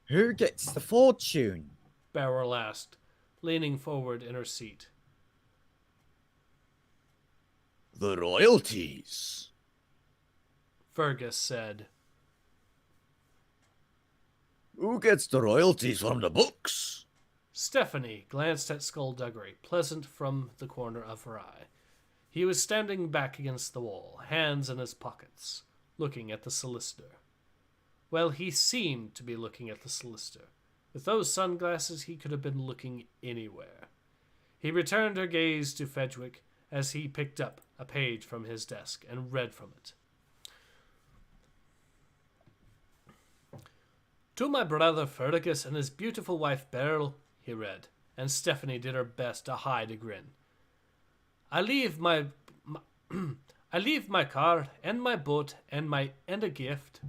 Who gets the fortune? Beryl asked, leaning forward in her seat. The royalties, Fergus said. Who gets the royalties from the books? Stephanie glanced at Skulduggery Pleasant from the corner of her eye. He was standing back against the wall, hands in his pockets, looking at the solicitor. Well, he seemed to be looking at the solicitor. With those sunglasses, he could have been looking anywhere. He returned her gaze to Fedgwick as he picked up a page from his desk and read from it. To my brother Fergus and his beautiful wife Beryl, he read, and Stephanie did her best to hide a grin. I leave my car and my boat and a gift.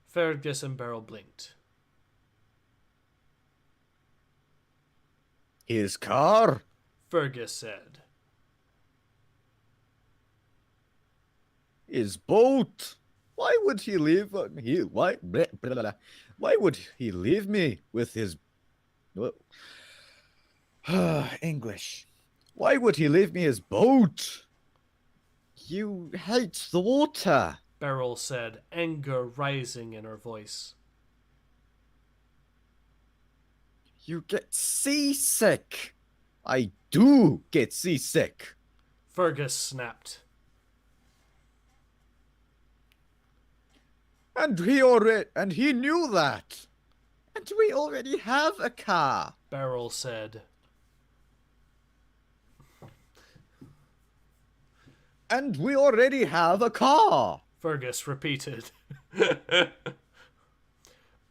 Fergus and Beryl blinked. His car? Fergus said. His boat? Why would he leave me? Why would he leave me with his English? Why would he leave me his boat? You hate the water, Beryl said, anger rising in her voice. You get seasick. I do get seasick. Fergus snapped. And he knew that. And we already have a car, Beryl said. And we already have a car, Fergus repeated.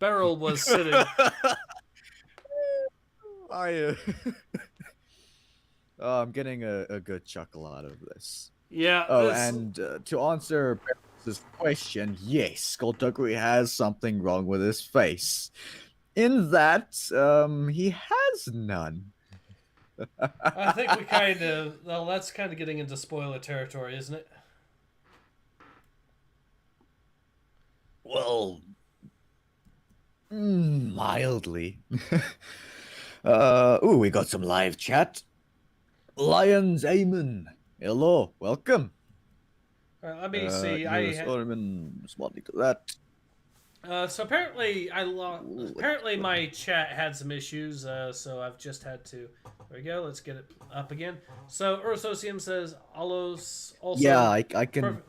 Beryl was sitting. I'm getting a good chuckle out of this. Yeah. Oh, and to answer this question, yes, Skulduggery has something wrong with his face. In that, he has none. I think we well, that's kind of getting into spoiler territory, isn't it? Well, mildly. We got some live chat. Lions Amen. Hello, welcome. All right, let me see. Responding to that. So apparently apparently my chat had some issues, so I've just had to. There we go. Let's get it up again. So Ursocium says, also Yeah, I can.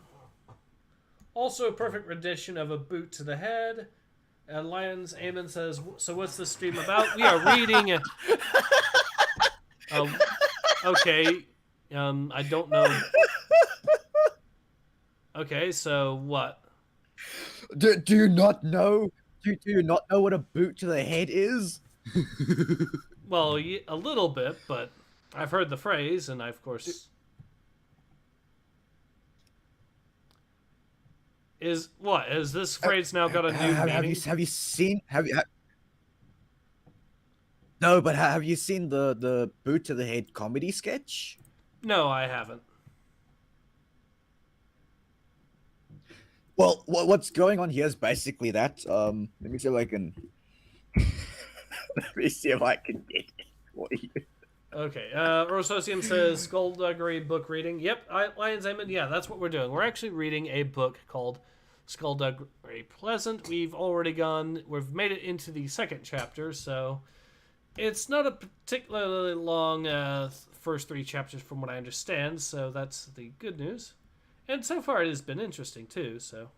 Also a perfect rendition of a boot to the head. Lions Amen says, so what's this stream about? We are reading. Okay. I don't know. Okay, so what? Do you not know? Do you not know what a boot to the head is? Well, a little bit, but I've heard the phrase, and I, of course... Is this phrase now got a new meaning? Have you seen... No, but have you seen the boot to the head comedy sketch? No, I haven't. Well, what's going on here is basically that. Let me see if I can... Let me see if I can get it for you. Okay, Rosocium says Skulduggery book reading. Yep, Lions Amen. Yeah, that's what we're doing. We're actually reading a book called Skulduggery Pleasant. We've made it into the second chapter, so it's not a particularly long first three chapters from what I understand, so that's the good news. And so far it has been interesting too, so...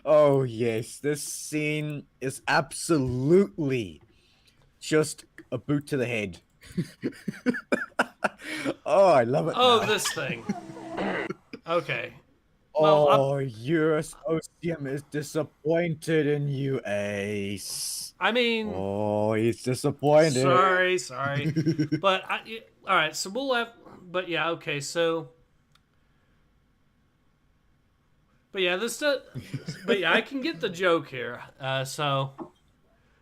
Oh, yes. This scene is absolutely just a boot to the head. Oh, I love it. Oh, now. this thing. Okay. Well, your Ostium is disappointed in you, Ace. I mean... Oh, he's disappointed. Sorry. But, alright, so we'll have... But yeah, okay, so... But yeah, but yeah, I can get the joke here. So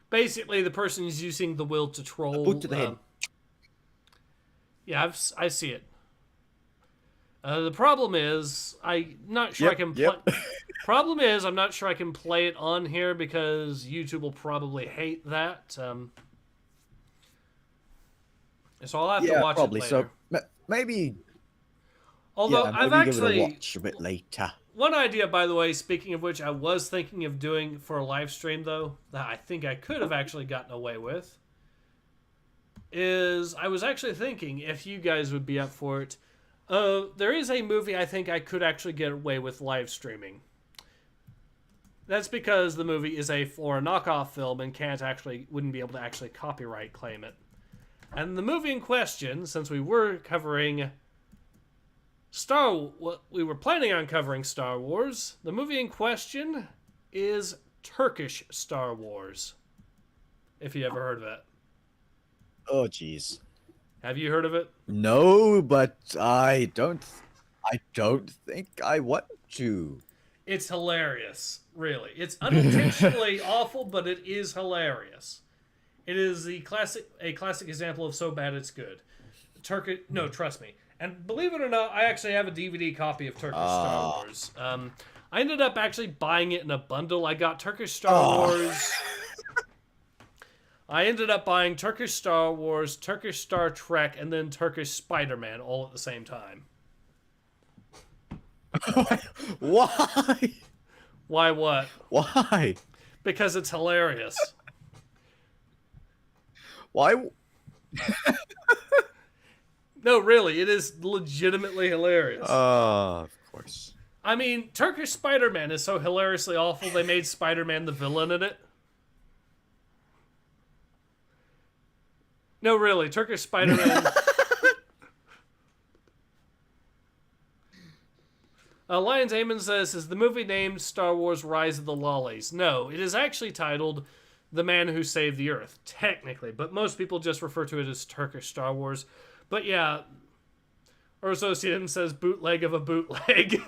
basically, the person is using the will to troll. Boot to the head. Yeah, I see it. The problem is, I'm not sure I can play. Problem is, I'm not sure I can play it on here because YouTube will probably hate that. So I'll have to watch probably. it later. So maybe. Although I've actually give it a watch a bit later. One idea, by the way, speaking of which, I was thinking of doing for a live stream though, that I think I could have actually gotten away with, is I was actually thinking if you guys would be up for it. There is a movie I think I could actually get away with live streaming. That's because the movie is a knockoff film and wouldn't be able to actually copyright claim it. And the movie in question, since we were covering we were planning on covering Star Wars, the movie in question is Turkish Star Wars. If you ever heard of it. Oh, jeez. Have you heard of it? No, but I don't think I want to. It's hilarious, really. It's unintentionally awful, but it is hilarious. It is a classic example of so bad it's good. No, trust me. And believe it or not, I actually have a DVD copy of Turkish Star Wars. I ended up actually buying it in a bundle. I got Turkish Star Wars. I ended up buying Turkish Star Wars, Turkish Star Trek, and then Turkish Spider-Man all at the same time. Why? Why what? Why? Because it's hilarious. Why? No, really, it is legitimately hilarious. Of course. I mean, Turkish Spider-Man is so hilariously awful, they made Spider-Man the villain in it. No, really, Turkish Spider-Man... Lions Amon says, is the movie named Star Wars Rise of the Lollies? No, it is actually titled The Man Who Saved the Earth, technically, but most people just refer to it as Turkish Star Wars. But yeah, Orzosian says bootleg of a bootleg.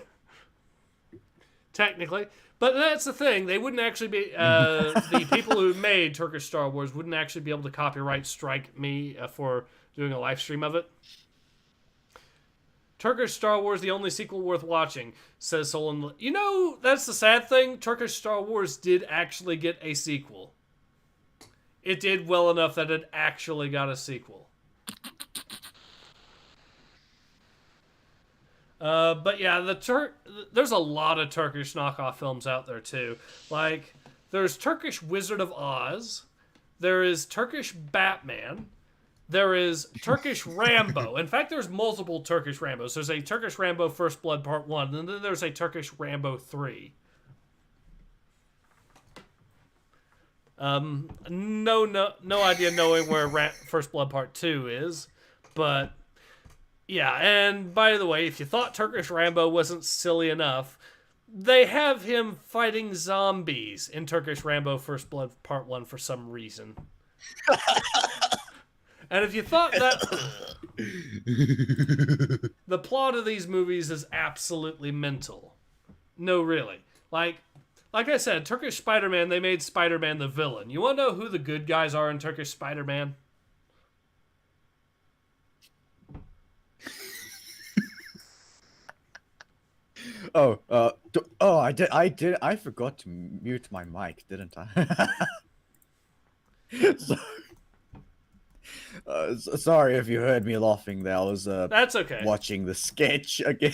Technically. But that's the thing. They wouldn't actually be... the people who made Turkish Star Wars wouldn't actually be able to copyright strike me for doing a live stream of it. Turkish Star Wars, the only sequel worth watching, says Solon. You know, that's the sad thing. Turkish Star Wars did actually get a sequel. It did well enough that it actually got a sequel. But yeah, there's a lot of Turkish knockoff films out there too. Like, there's Turkish Wizard of Oz. There is Turkish Batman. There is Turkish Rambo. In fact, there's multiple Turkish Rambos. There's a Turkish Rambo First Blood Part 1, and then there's a Turkish Rambo 3. No idea knowing where First Blood Part 2 is, but yeah, and by the way, if you thought Turkish Rambo wasn't silly enough, they have him fighting zombies in Turkish Rambo First Blood Part 1 for some reason. And if you thought that the plot of these movies is absolutely mental. No, really. Like I said, Turkish Spider-Man, they made Spider-Man the villain. You want to know who the good guys are in Turkish Spider-Man? I forgot to mute my mic, didn't I? Sorry if you heard me laughing there. I was That's okay. Watching the sketch again.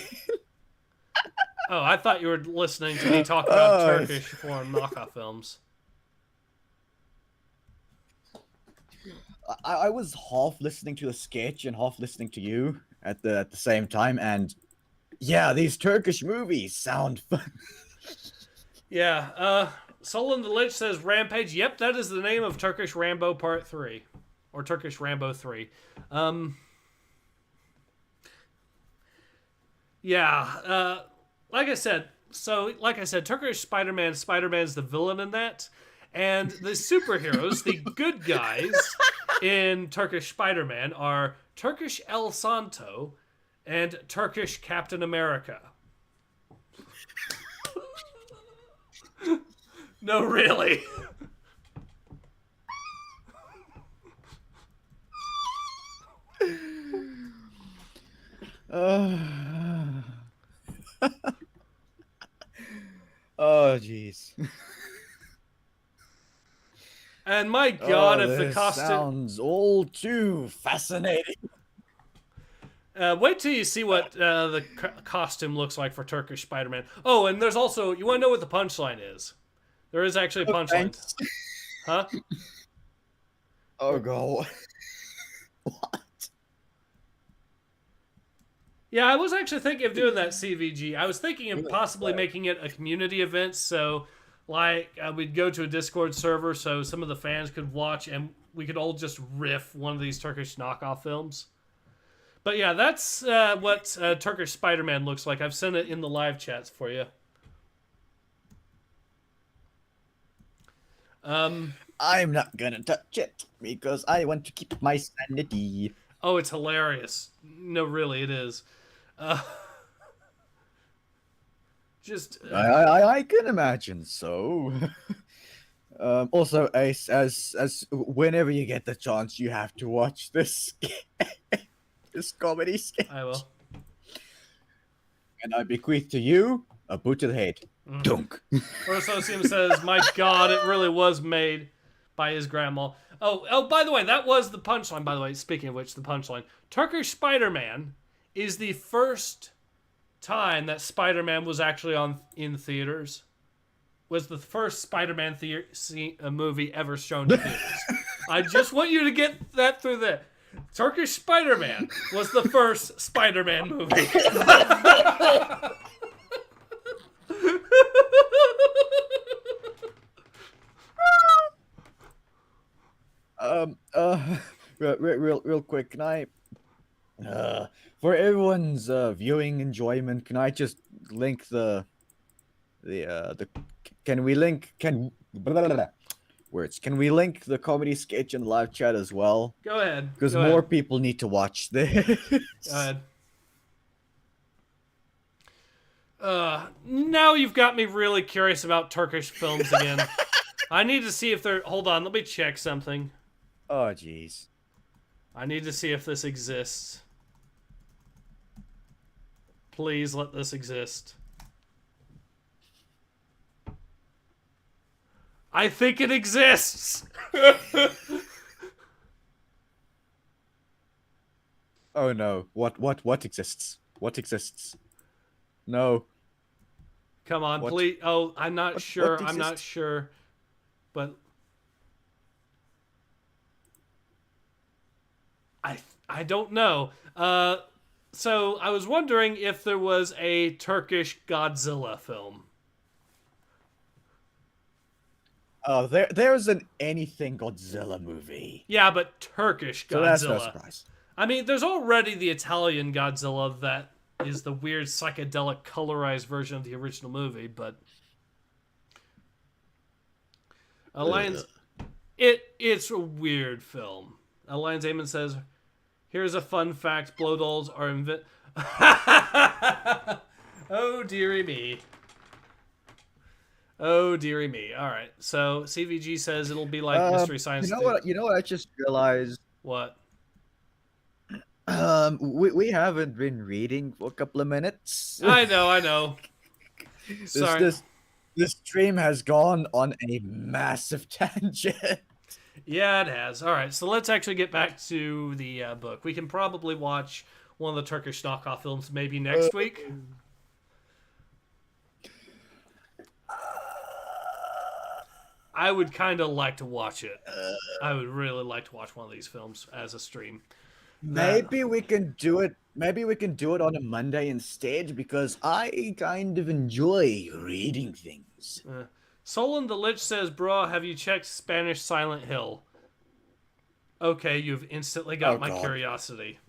Oh, I thought you were listening to me talk about Turkish foreign knockoff films. I was half listening to the sketch and half listening to you at the same time, and yeah, these Turkish movies sound fun. Yeah, Solon the Lich says Rampage. Yep, that is the name of Turkish Rambo Part 3. Or Turkish Rambo 3. Yeah, like I said, Turkish Spider-Man, Spider-Man's the villain in that. And the superheroes, the good guys in Turkish Spider-Man are Turkish El Santo and Turkish Captain America. No, really. Uh, oh, jeez. And my God, Oh, if the this costume... sounds all too fascinating. wait till you see what the costume looks like for Turkish Spider-Man. Oh, and there's also... You want to know what the punchline is? There is actually a Oh, punchline. thanks. Huh? Oh, God. Yeah, I was actually thinking of doing that CVG. I was thinking of possibly making it a community event. So, like, we'd go to a Discord server so some of the fans could watch and we could all just riff one of these Turkish knockoff films. But yeah, that's what Turkish Spider-Man looks like. I've sent it in the live chats for you. I'm not gonna touch it because I want to keep my sanity. Oh, it's hilarious. No, really, it is. Just I can imagine so. Also, Ace, as whenever you get the chance, you have to watch this this comedy sketch. I will. And I bequeath to you a boot to the head. Dunk. Rososium says, "My God, it really was made by his grandma." Oh, by the way, that was the punchline. By the way, speaking of which, the punchline: Turkish Spider-Man is the first time that Spider-Man was actually in theaters. Was the first Spider-Man movie ever shown in theaters. I just want you to get that through there. Turkish Spider-Man was the first Spider-Man movie. Real quick, can I for everyone's viewing enjoyment, can I just link the can we link blah, blah, blah, words? Can we link the comedy sketch in the live chat as well? Go ahead. Because more people need to watch this. Go ahead. Now you've got me really curious about Turkish films again. I need to see if they're... Hold on, let me check something. Oh, jeez. I need to see if this exists. Please let this exist. I think it exists! Oh no. What exists? What exists? No. Come on, What? please. Oh, I'm not sure. What I'm not exists? sure. But I don't know. So I was wondering if there was a Turkish Godzilla film. Oh, there's an anything Godzilla movie. Yeah, but Turkish Godzilla. So that's no surprise. I mean, there's already the Italian Godzilla that is the weird psychedelic colorized version of the original movie, but Alliance, it's a weird film. Alliance Amon says, "Here's a fun fact: blow dolls are Oh dearie me. Oh dearie me. All right. So CVG says it'll be like Mystery Science. You know what? I just realized. What? We haven't been reading for a couple of minutes. I know. Sorry. This stream has gone on a massive tangent. Yeah, it has. All right, so let's actually get back to the book. We can probably watch one of the Turkish knockoff films maybe next week. I would kind of like to watch it. I would really like to watch one of these films as a stream. Maybe we can do it. Maybe we can do it on a Monday instead because I kind of enjoy reading things. Solon the Lich says, "Bro, have you checked Spanish Silent Hill?" Okay, you've instantly got my curiosity.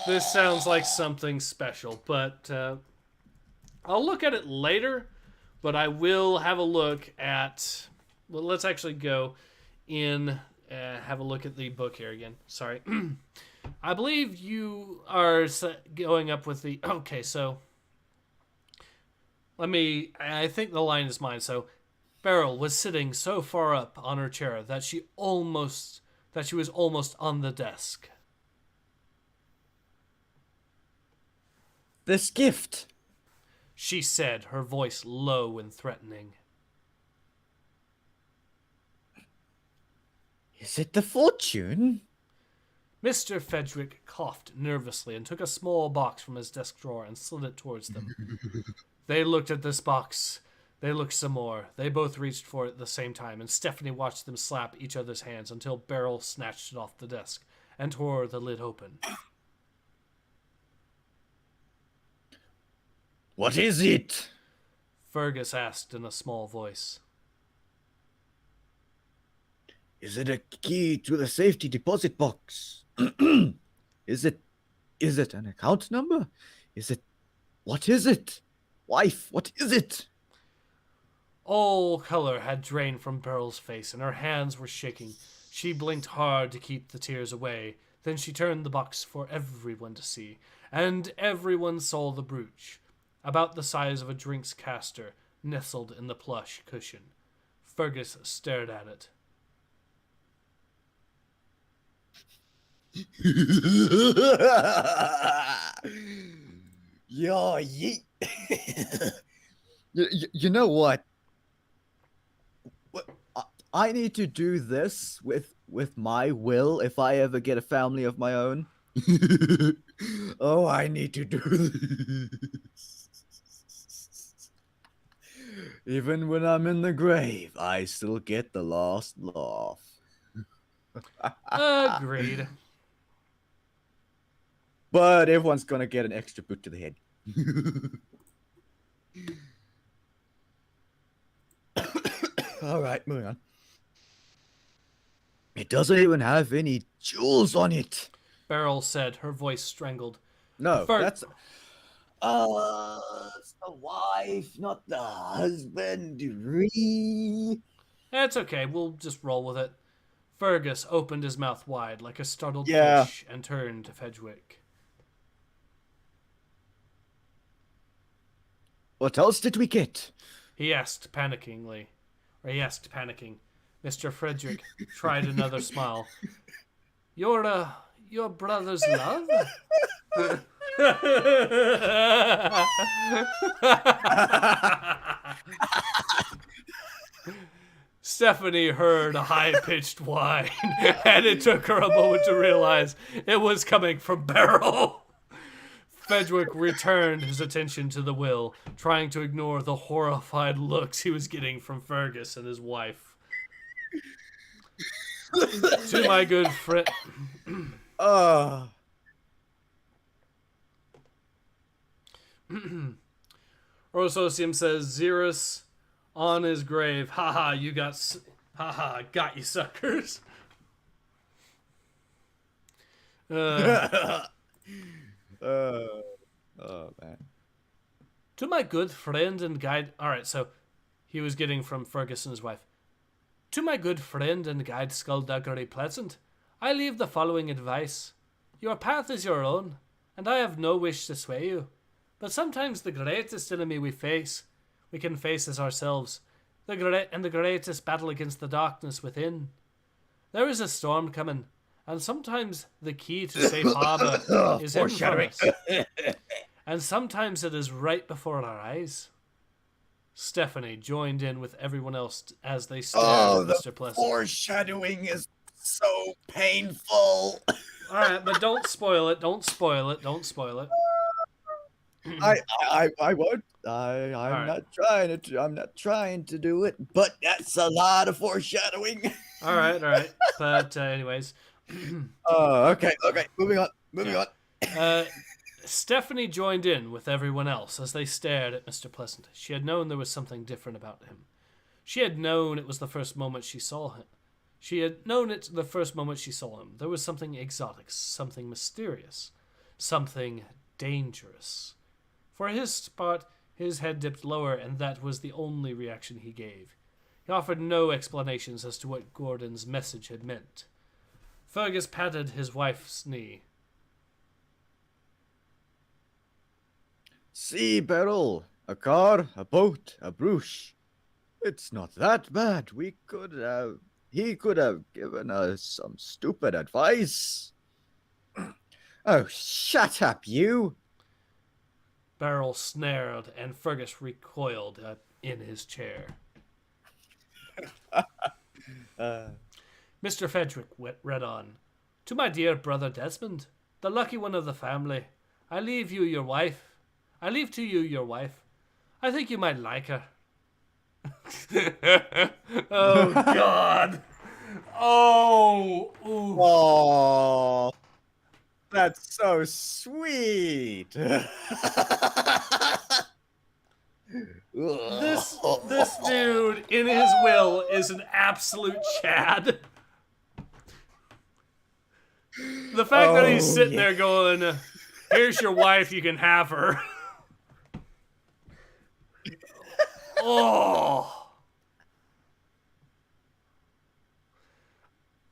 This sounds like something special, but I'll look at it later. But I will have a look at... Well, let's actually go in... have a look at the book here again. Sorry. I believe you are going up with the... Okay, so... I think the line is mine. So, Beryl was sitting so far up on her chair that she was almost on the desk. This gift. She said, her voice low and threatening. Is it the fortune? Mr. Fedrick coughed nervously and took a small box from his desk drawer and slid it towards them. They looked at this box. They looked some more. They both reached for it at the same time, and Stephanie watched them slap each other's hands until Beryl snatched it off the desk and tore the lid open. What is it? Fergus asked in a small voice. Is it a key to the safety deposit box? Is it an account number? What is it? Wife, what is it? All color had drained from Beryl's face, and her hands were shaking. She blinked hard to keep the tears away. Then she turned the box for everyone to see, and everyone saw the brooch, about the size of a drinks caster, nestled in the plush cushion. Fergus stared at it. Yo, yeet. You know what? I need to do this with my will if I ever get a family of my own. Oh, I need to do this. Even when I'm in the grave, I still get the last laugh. Agreed. But everyone's gonna get an extra boot to the head. All right, moving on. It doesn't even have any jewels on it. Beryl said, her voice strangled. No, that's... it's the wife, not the husband. That's okay, we'll just roll with it. Fergus opened his mouth wide like a startled fish and turned to Fedrick. What else did we get? He asked panicking. Mr. Frederick tried another smile. Your brother's love? Stephanie heard a high-pitched whine, and it took her a moment to realize it was coming from Beryl. Fedrick returned his attention to the will, trying to ignore the horrified looks he was getting from Fergus and his wife. To my good friend... Rososium says, Xerius on his grave. Haha, got you suckers. Man. To my good friend and guide... Alright, so he was getting from Fergus and his wife. To my good friend and guide Skulduggery Pleasant, I leave the following advice. Your path is your own, and I have no wish to sway you. But sometimes the greatest enemy we can face as ourselves, the greatest battle against the darkness within. There is a storm coming, and sometimes the key to safe harbor is in for us. And sometimes it is right before our eyes. Stephanie joined in with everyone else as they stared at Mr. Pleasant. Foreshadowing is so painful. Alright, but don't spoil it. Don't spoil it. I won't. I'm not trying to do it, but that's a lot of foreshadowing. All right. But anyways. Okay. Moving on. Stephanie joined in with everyone else as they stared at Mr. Pleasant. She had known there was something different about him. She had known it was the first moment she saw him. There was something exotic, something mysterious, something dangerous. For his part, his head dipped lower, and that was the only reaction he gave. He offered no explanations as to what Gordon's message had meant. Fergus patted his wife's knee. See, Beryl, a car, a boat, a brush. It's not that bad. He could have given us some stupid advice. Oh, shut up, you. Beryl snarled, and Fergus recoiled in his chair. Mr. Fedric read on. To my dear brother Desmond, the lucky one of the family, I leave to you your wife. I think you might like her. Oh, God. Oh. Ooh. Oh, that's so sweet. This dude, in his will, is an absolute Chad. The fact that he's sitting there going, here's your wife, you can have her. Oh.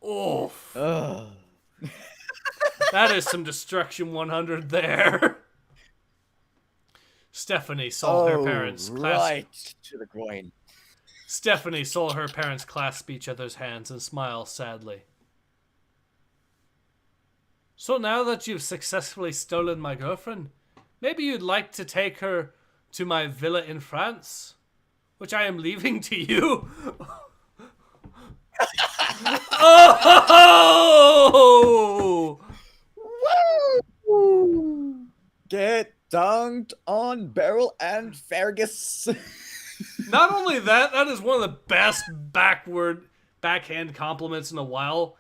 Oof. That is some Destruction 100 there. Stephanie saw her parents right to the groin. Stephanie saw her parents clasp each other's hands and smile sadly. So now that you've successfully stolen my girlfriend, maybe you'd like to take her to my villa in France, which I am leaving to you. Oh! Woo! Get dunked on Beryl and Fergus. Not only that, that is one of the best backhand compliments in a while.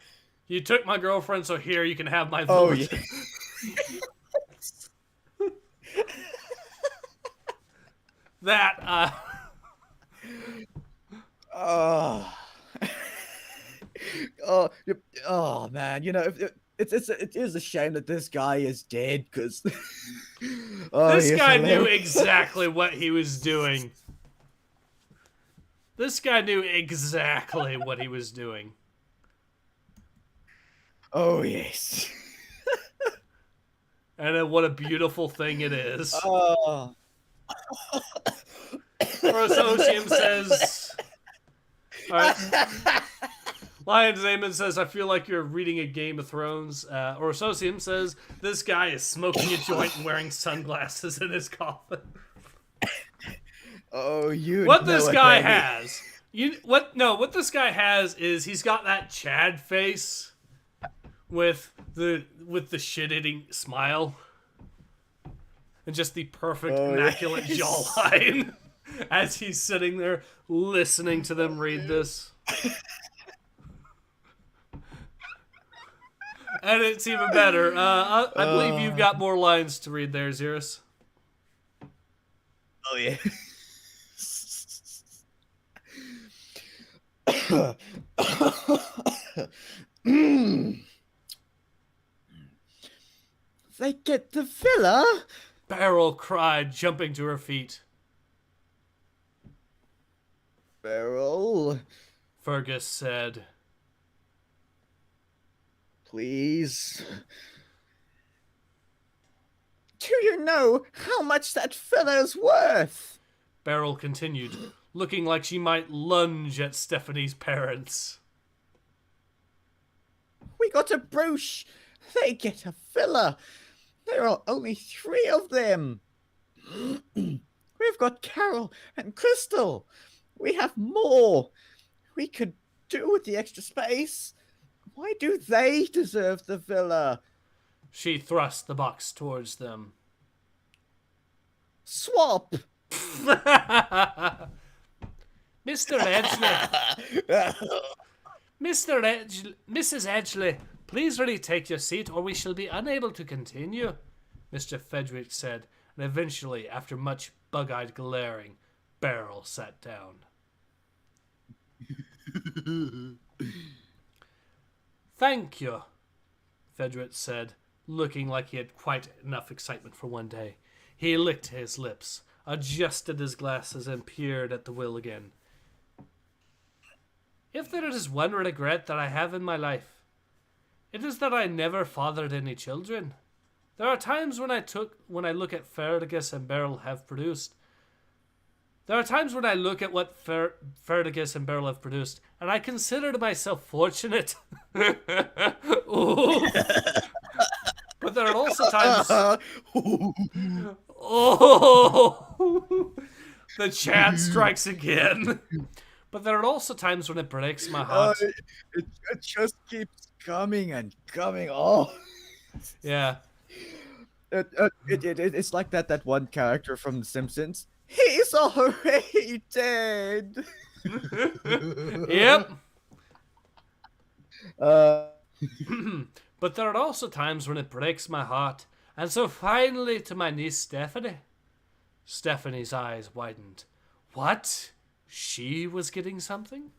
You took my girlfriend, so here you can have my villa. Oh, yeah. That, oh man, you know, it is a shame that this guy is dead, because this guy knew exactly what he was doing. This guy knew exactly what he was doing. Oh yes. And what a beautiful thing it is. Oh. Rosocium says... Alright. Lions Amon says, I feel like you're reading a Game of Thrones. Rosocium says, this guy is smoking a joint and wearing sunglasses in his coffin. Oh, you. What this guy has... what this guy has is he's got that Chad face with the shit-eating smile. And just the perfect immaculate jawline as he's sitting there listening to them read this. And it's even better. I believe you've got more lines to read there, Xerius. Oh yeah. They get the villa? Beryl cried, jumping to her feet. Beryl? Fergus said. Please. Do you know how much that villa's worth? Beryl continued, looking like she might lunge at Stephanie's parents. We got a brooch. They get a villa. There are only 3 of them. We've got Carol and Crystal. We have more. We could do with the extra space. Why do they deserve the villa? She thrust the box towards them. Swap. Mr. Edgley. Mrs. Edgley, please really take your seat or we shall be unable to continue, Mr. Fedric said, and eventually, after much bug-eyed glaring, Beryl sat down. Thank you, Fedric said, looking like he had quite enough excitement for one day. He licked his lips, adjusted his glasses, and peered at the will again. If there is one regret that I have in my life, it is that I never fathered any children. There are times when I look at Fergus and Beryl have produced, There are times when I look at what Ferdigus and Beryl have produced, and I consider myself fortunate. Oof. But there are also times... Oh! The chat strikes again. But there are also times when it breaks my heart. It just keeps coming and coming. Oh, Yeah. It's like that one character from The Simpsons. He's already dead. Yep. Uh, But there are also times when it breaks my heart. And so finally to my niece Stephanie. Stephanie's eyes widened. What? She was getting something?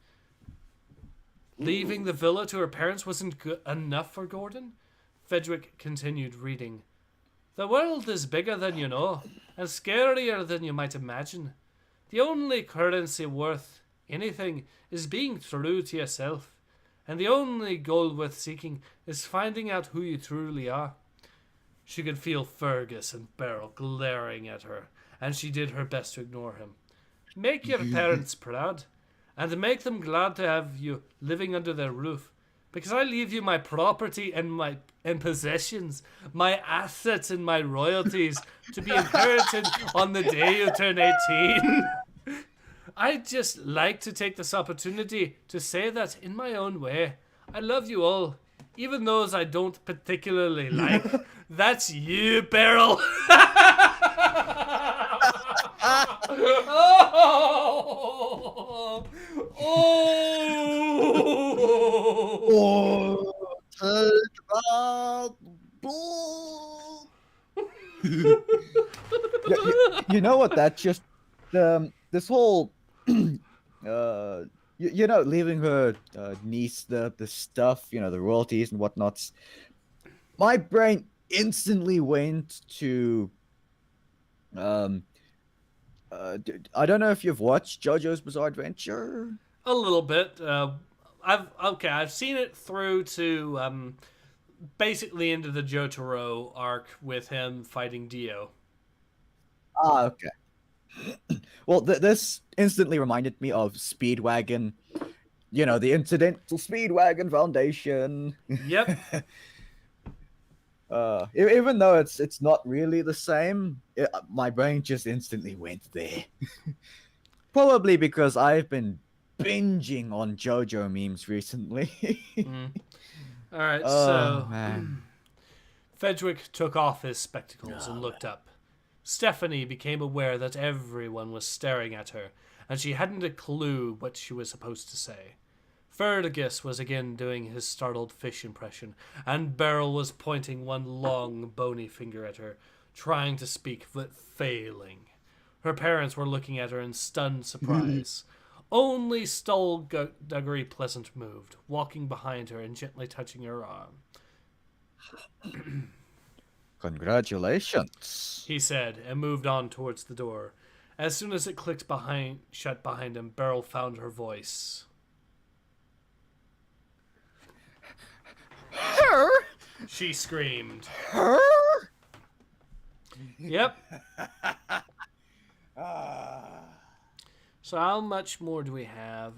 Leaving the villa to her parents wasn't enough for Gordon? Fedric continued reading. The world is bigger than you know, and scarier than you might imagine. The only currency worth anything is being true to yourself, and the only goal worth seeking is finding out who you truly are. She could feel Fergus and Beryl glaring at her, and she did her best to ignore him. Make your parents proud, and make them glad to have you living under their roof, because I leave you my property and possessions, my assets and my royalties to be inherited on the day you turn 18. I'd just like to take this opportunity to say that, in my own way, I love you all, even those I don't particularly like. That's you, Beryl. Oh! oh, take that bull. You know what? That just this whole leaving her niece the stuff, the royalties and whatnots. My brain instantly went to I don't know if you've watched JoJo's Bizarre Adventure. A little bit. I've seen it through to basically into the Jotaro arc with him fighting Dio. Ah, okay. Well, this instantly reminded me of Speedwagon. The Incidental Speedwagon Foundation. Yep. Even though it's not really the same, my brain just instantly went there. Probably because I've been binging on JoJo memes recently. All right, Oh, so man. Fedric took off his spectacles and looked up. Stephanie became aware that everyone was staring at her, and she hadn't a clue what she was supposed to say. Ferdigus was again doing his startled fish impression, and Beryl was pointing one long, bony finger at her, trying to speak, but failing. Her parents were looking at her in stunned surprise. Only Skulduggery Pleasant moved, walking behind her and gently touching her arm. Congratulations, He said, and moved on towards the door. As soon as it clicked shut behind him, Beryl found her voice. Her? She screamed. Her? Yep. So how much more do we have?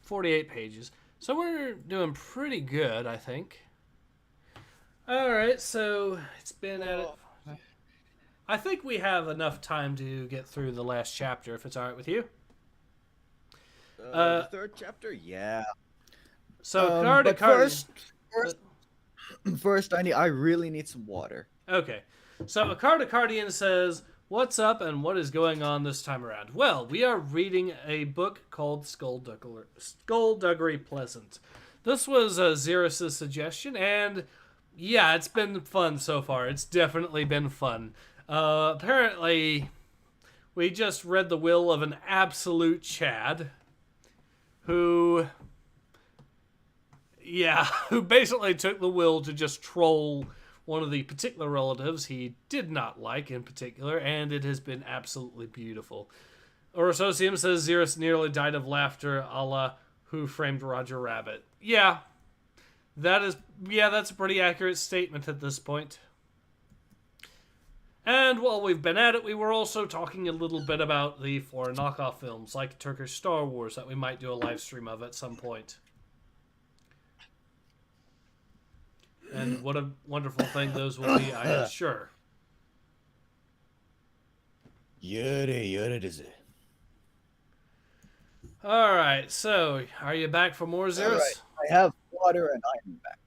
48 pages. So we're doing pretty good, I think. Alright, so it's been at it. I think we have enough time to get through the last chapter, if it's alright with you. The third chapter? Yeah. So, but first, I really need some water. Okay. So, Cardian says, "What's up and what is going on this time around?" Well, we are reading a book called Skulduggery Pleasant. This was Xerius' suggestion, and yeah, it's been fun so far. It's definitely been fun. Apparently, we just read the will of an absolute Chad, who basically took the will to just troll one of the particular relatives he did not like in particular, and it has been absolutely beautiful. Orososium says Xerius nearly died of laughter, a la Who Framed Roger Rabbit. Yeah, that's a pretty accurate statement at this point. And while we've been at it, we were also talking a little bit about the foreign knockoff films, like Turkish Star Wars, that we might do a live stream of at some point. And what a wonderful thing those will be, I am sure. Yürü dizi. Alright, so, are you back for more, Xerius? All right, I have water and I'm back.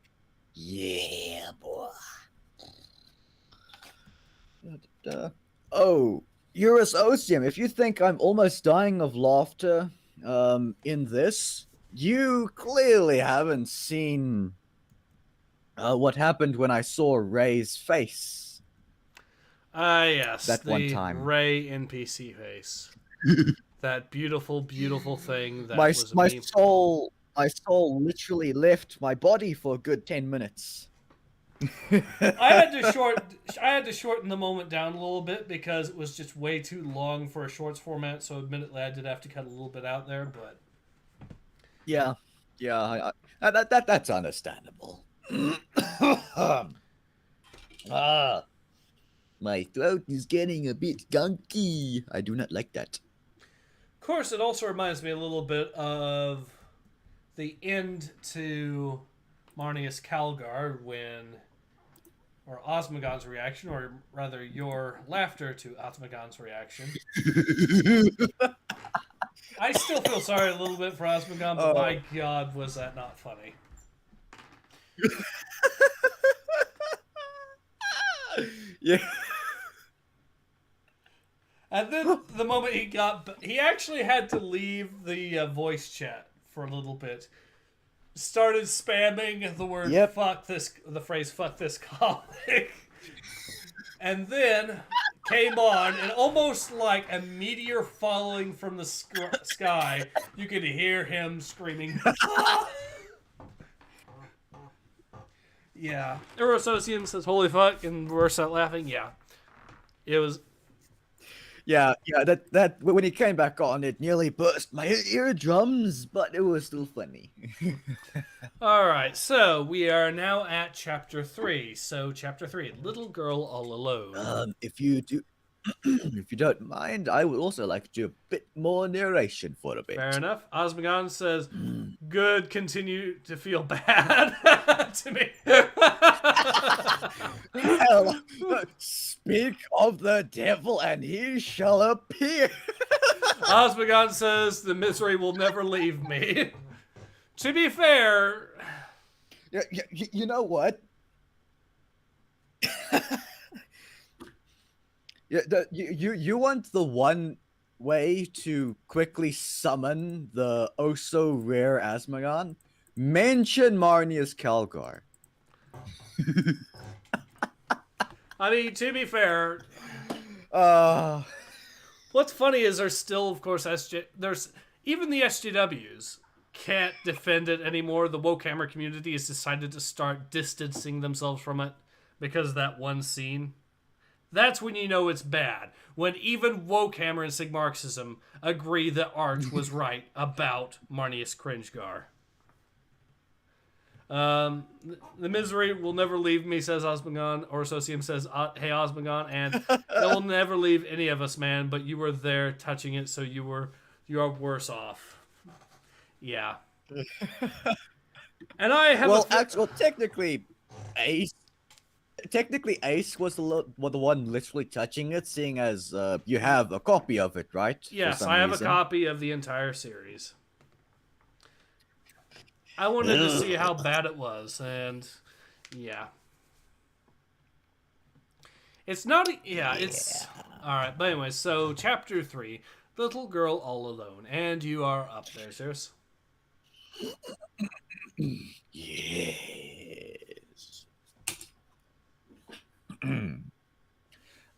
Yeah, boy. Oh, Eurus Osium, if you think I'm almost dying of laughter in this, you clearly haven't seen what happened when I saw Ray's face. Yes, that the one time. Ray NPC face. That beautiful, beautiful thing that my was my me. soul literally left my body for a good 10 minutes. I had to shorten the moment down a little bit because it was just way too long for a shorts format. So admittedly, I did have to cut a little bit out there, but yeah, that's understandable. My throat is getting a bit gunky. I do not like that. of course, it also reminds me a little bit of the end to Marnius Calgar or Osmogon's reaction, or rather your laughter to Osmogon's reaction. I still feel sorry a little bit for Osmogon, but my god, was that not funny. Yeah. And then the moment he actually had to leave the voice chat for a little bit. Started spamming the word the phrase "fuck this comic," and then came on, and almost like a meteor falling from the sky, you could hear him screaming. Yeah, Eurosocium says "holy fuck" and bursts out laughing. Yeah, it was. Yeah, that when he came back on, it nearly burst my eardrums, but it was still funny. All right, so we are now at chapter 3. So chapter 3, Little Girl All Alone. If you don't mind, I would also like to do a bit more narration for a bit. Fair enough. Osmogon says, "Good, continue to feel bad." To me. Hell, speak of the devil and he shall appear. Osmogon says, "The misery will never leave me." To be fair... You know what? You want the one way to quickly summon the oh so rare Asmogon? Mention Marnius Calgar. I mean, to be fair... What's funny is there's still, of course, even the SJWs can't defend it anymore. The Wokehammer community has decided to start distancing themselves from it because of that one scene. That's when you know it's bad. When even Wokehammer and Sigmarxism agree that Arch was right about Marnius Cringegar. The misery will never leave me, says Osmogon. Or Socium says, "Hey, Osmogon," and it will never leave any of us, man. But you were there touching it, so you are worse off. Yeah. And I have technically, Ace was the one literally touching it, seeing as you have a copy of it, right? Yes, I have a copy of the entire series. I wanted to see how bad it was, and yeah. It's not... it's... Alright, but anyway, so chapter 3, Little Girl All Alone, and you are up there, Xerius. Yes.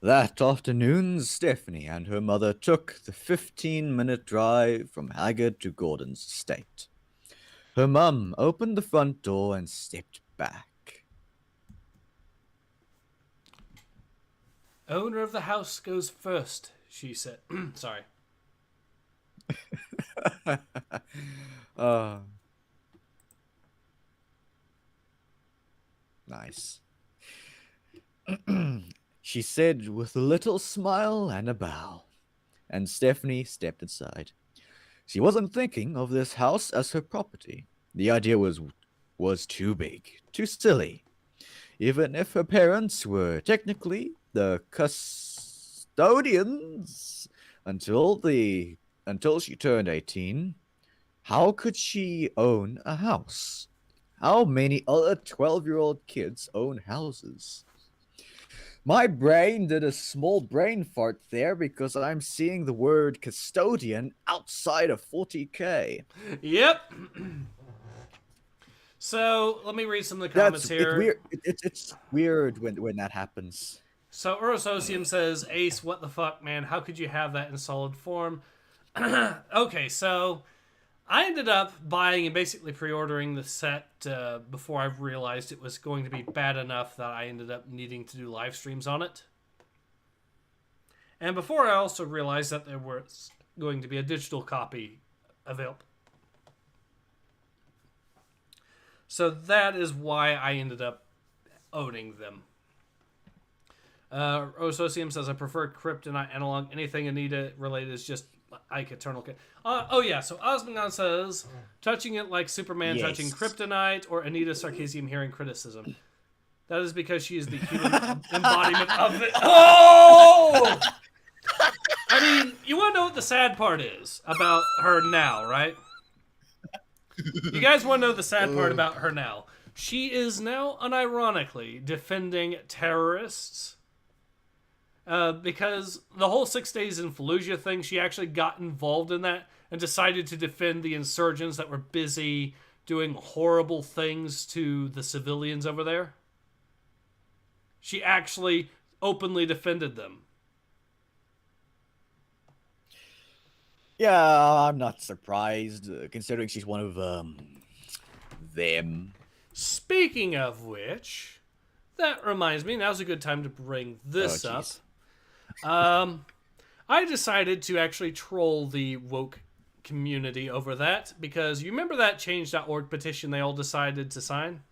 That afternoon, Stephanie and her mother took the 15-minute drive from Haggard to Gordon's estate. Her mum opened the front door and stepped back. "Owner of the house goes first," she said. Sorry. Nice. she said with a little smile and a bow, and Stephanie stepped inside. She wasn't thinking of this house as her property. The idea was too big, too silly. Even if her parents were technically the custodians until she turned 18, how could she own a house? How many other 12-year-old kids own houses? My brain did a small brain fart there because I'm seeing the word custodian outside of 40K. Yep. So let me read some of the comments here. It's weird when that happens. So Urososium says, Ace, what the fuck, man? How could you have that in solid form? Okay, so I ended up buying and basically pre-ordering the set before I realized it was going to be bad enough that I ended up needing to do live streams on it. And before I also realized that there was going to be a digital copy available. So that is why I ended up owning them. Ososium says, I prefer Kryptonite analog. Anything Anita related is just Ike Eternal. Oh, yeah. So Osmongon says, touching it like Superman touching Kryptonite, or Anita Sarkeesium hearing criticism. That is because she is the human embodiment of it. Oh! I mean, you want to know what the sad part is about her now, right? You guys want to know the sad part about her now. She is now, unironically, defending terrorists. Because the whole 6 days in Fallujah thing, she actually got involved in that and decided to defend the insurgents that were busy doing horrible things to the civilians over there. She actually openly defended them. Yeah, I'm not surprised, considering she's one of them. Speaking of which, that reminds me, now's a good time to bring this up. I decided to actually troll the woke community over that, because you remember that change.org petition they all decided to sign?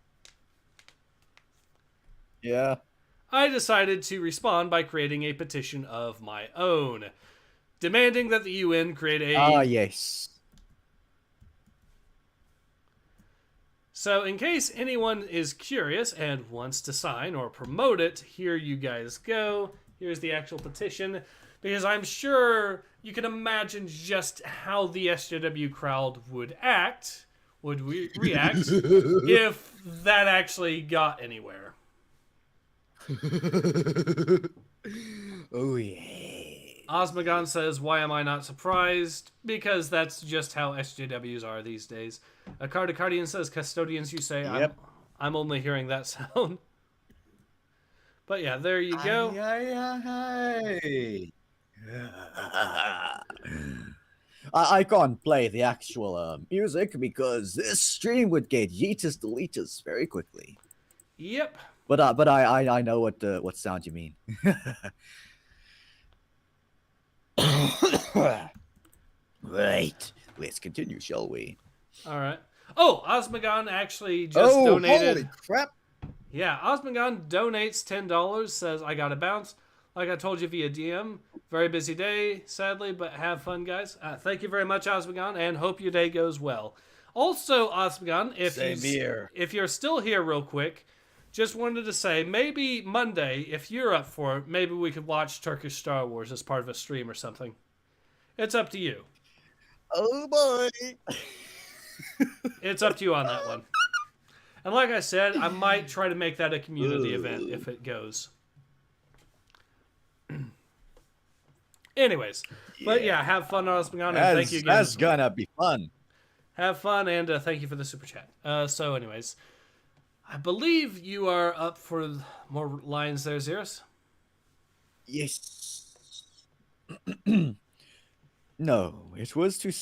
Yeah. I decided to respond by creating a petition of my own, demanding that the UN create a... Ah, yes. So in case anyone is curious and wants to sign or promote it, here you guys go. Here's the actual petition, because I'm sure you can imagine just how the SJW crowd would react if that actually got anywhere. Oh, yeah. Osmogon says, why am I not surprised? Because that's just how SJWs are these days. Cardicardian says, custodians, you say. Yep. I'm only hearing that sound. But yeah, there you go. I can't play the actual music because this stream would get yeetus deletus very quickly. Yep. But I know what sound you mean. Right. Let's continue, shall we? All right. Oh, Osmogon actually just donated. Holy crap. Yeah, Osmogon donates $10, says, I got to bounce. Like I told you via DM, very busy day, sadly, but have fun, guys. Thank you very much, Osmogon, and hope your day goes well. Also, Osmogon, if you're still here real quick, just wanted to say, maybe Monday, if you're up for it, maybe we could watch Turkish Star Wars as part of a stream or something. It's up to you. Oh, boy. It's up to you on that one. And like I said, I might try to make that a community event if it goes. Anyways, but yeah, have fun, Osmogon, and thank you again. That's gonna be fun. Have fun, and thank you for the super chat. So anyways, I believe you are up for more lines there, Xerius. Yes. No, it was too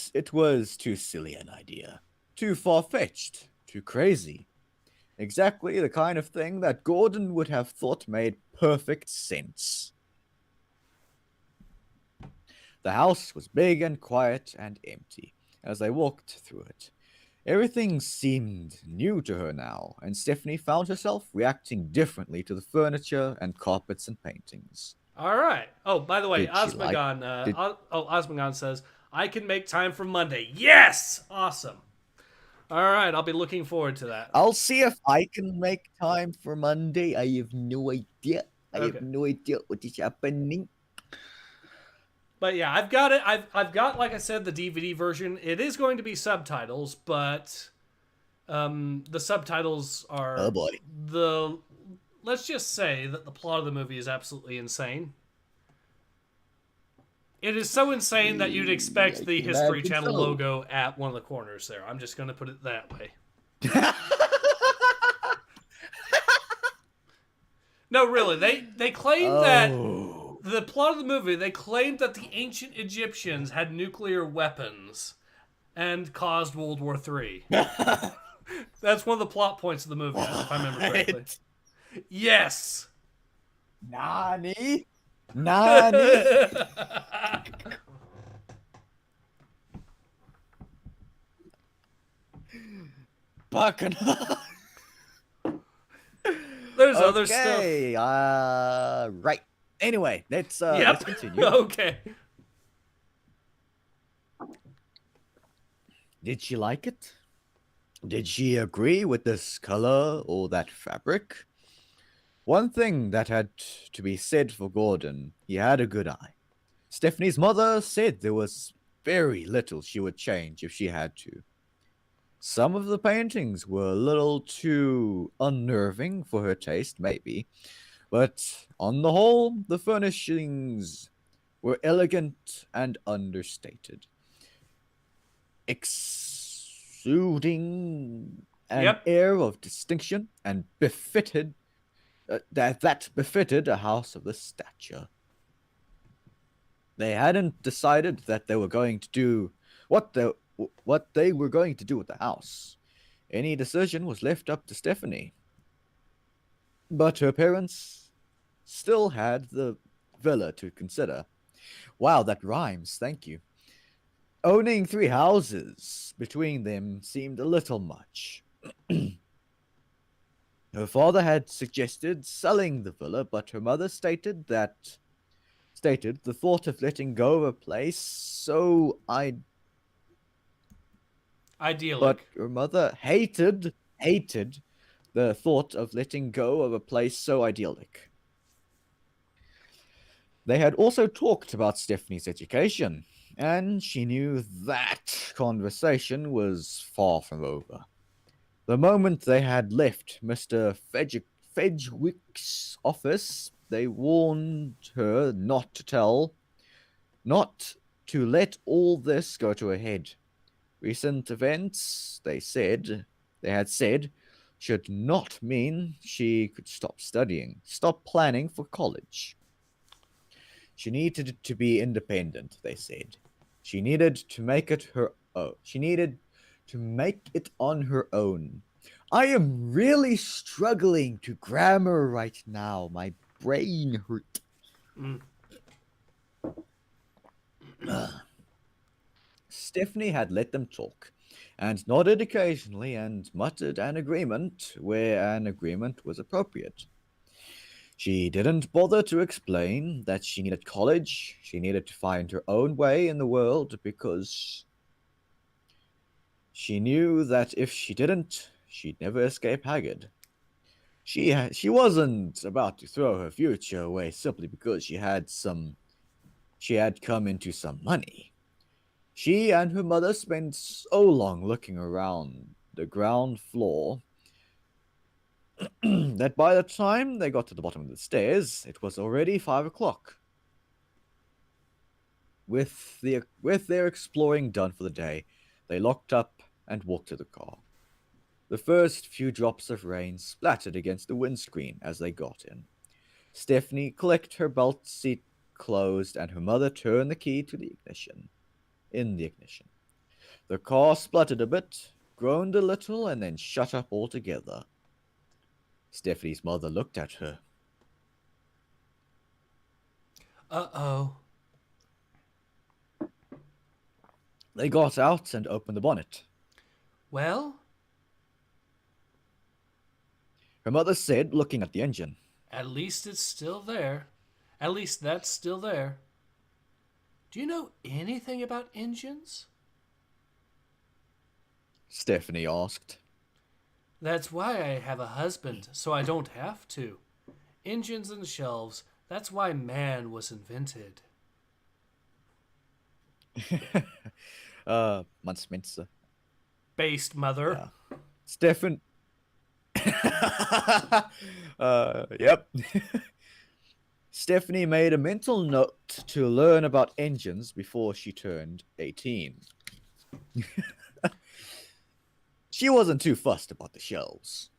silly an idea. Too far-fetched. Too crazy. Exactly the kind of thing that Gordon would have thought made perfect sense. The house was big and quiet and empty as I walked through it. Everything seemed new to her now, and Stephanie found herself reacting differently to the furniture and carpets and paintings. All right. Oh, by the way, Did she like? Osmogon. Did Osmogon says I can make time for Monday. Yes, awesome. All right, I'll be looking forward to that. I'll see if I can make time for Monday. I have no idea. I Okay. have no idea what is happening. But yeah, I've got it. I've got, like I said, the DVD version. It is going to be subtitles, but the subtitles are Oh boy. the. Let's just say that the plot of the movie is absolutely insane. It is so insane that you'd expect the History Channel logo at one of the corners there. I'm just going to put it that way. No, really, they claim that the plot of the movie, they claimed that the ancient Egyptians had nuclear weapons and caused World War III. That's one of the plot points of the movie, if I remember correctly. Yes. Nani? Bacana. There's other stuff. Okay, right. Anyway, let's continue. Okay. Did she like it? Did she agree with this color or that fabric? One thing that had to be said for Gordon, he had a good eye. Stephanie's mother said there was very little she would change if she had to. Some of the paintings were a little too unnerving for her taste, maybe, but on the whole, the furnishings were elegant and understated, exuding an air of distinction and befitted that befitted a house of this stature. They hadn't decided that they were going to do what they were going to do with the house. Any decision was left up to Stephanie. But her parents still had the villa to consider. Wow, that rhymes, thank you. Owning 3 houses between them seemed a little much. Her father had suggested selling the villa, but her mother stated the thought of letting go of a place so idyllic. But her mother hated the thought of letting go of a place so idyllic. They had also talked about Stephanie's education, and she knew that conversation was far from over. The moment they had left Mr. Fedgewick's office, they warned her not to let all this go to her head. Recent events, they had said, should not mean she could stop studying, stop planning for college. She needed to be independent, they said. She needed to make it her own. She needed to make it on her own. I am really struggling to grammar right now. My brain hurt. Stephanie had let them talk, and nodded occasionally and muttered an agreement where an agreement was appropriate. She didn't bother to explain that she needed college, she needed to find her own way in the world, because she knew that if she didn't, she'd never escape Haggard. She wasn't about to throw her future away simply because she had come into some money. She and her mother spent so long looking around the ground floor that by the time they got to the bottom of the stairs, it was already 5 o'clock. With their exploring done for the day, they locked up and walked to the car. The first few drops of rain splattered against the windscreen as they got in. Stephanie clicked her belt seat closed, and her mother turned the key to the ignition. The car spluttered a bit, groaned a little, and then shut up altogether. Stephanie's mother looked at her. Uh-oh. They got out and opened the bonnet. Well, Her mother said, looking at the engine. at least it's still there. At least that's still there. Do you know anything about engines? Stephanie asked. That's why I have a husband, so I don't have to. Engines and shelves, that's why man was invented. Mansminster. Based mother. Yeah. Stefan. Yep. Stephanie made a mental note to learn about engines before she turned 18. She wasn't too fussed about the shelves.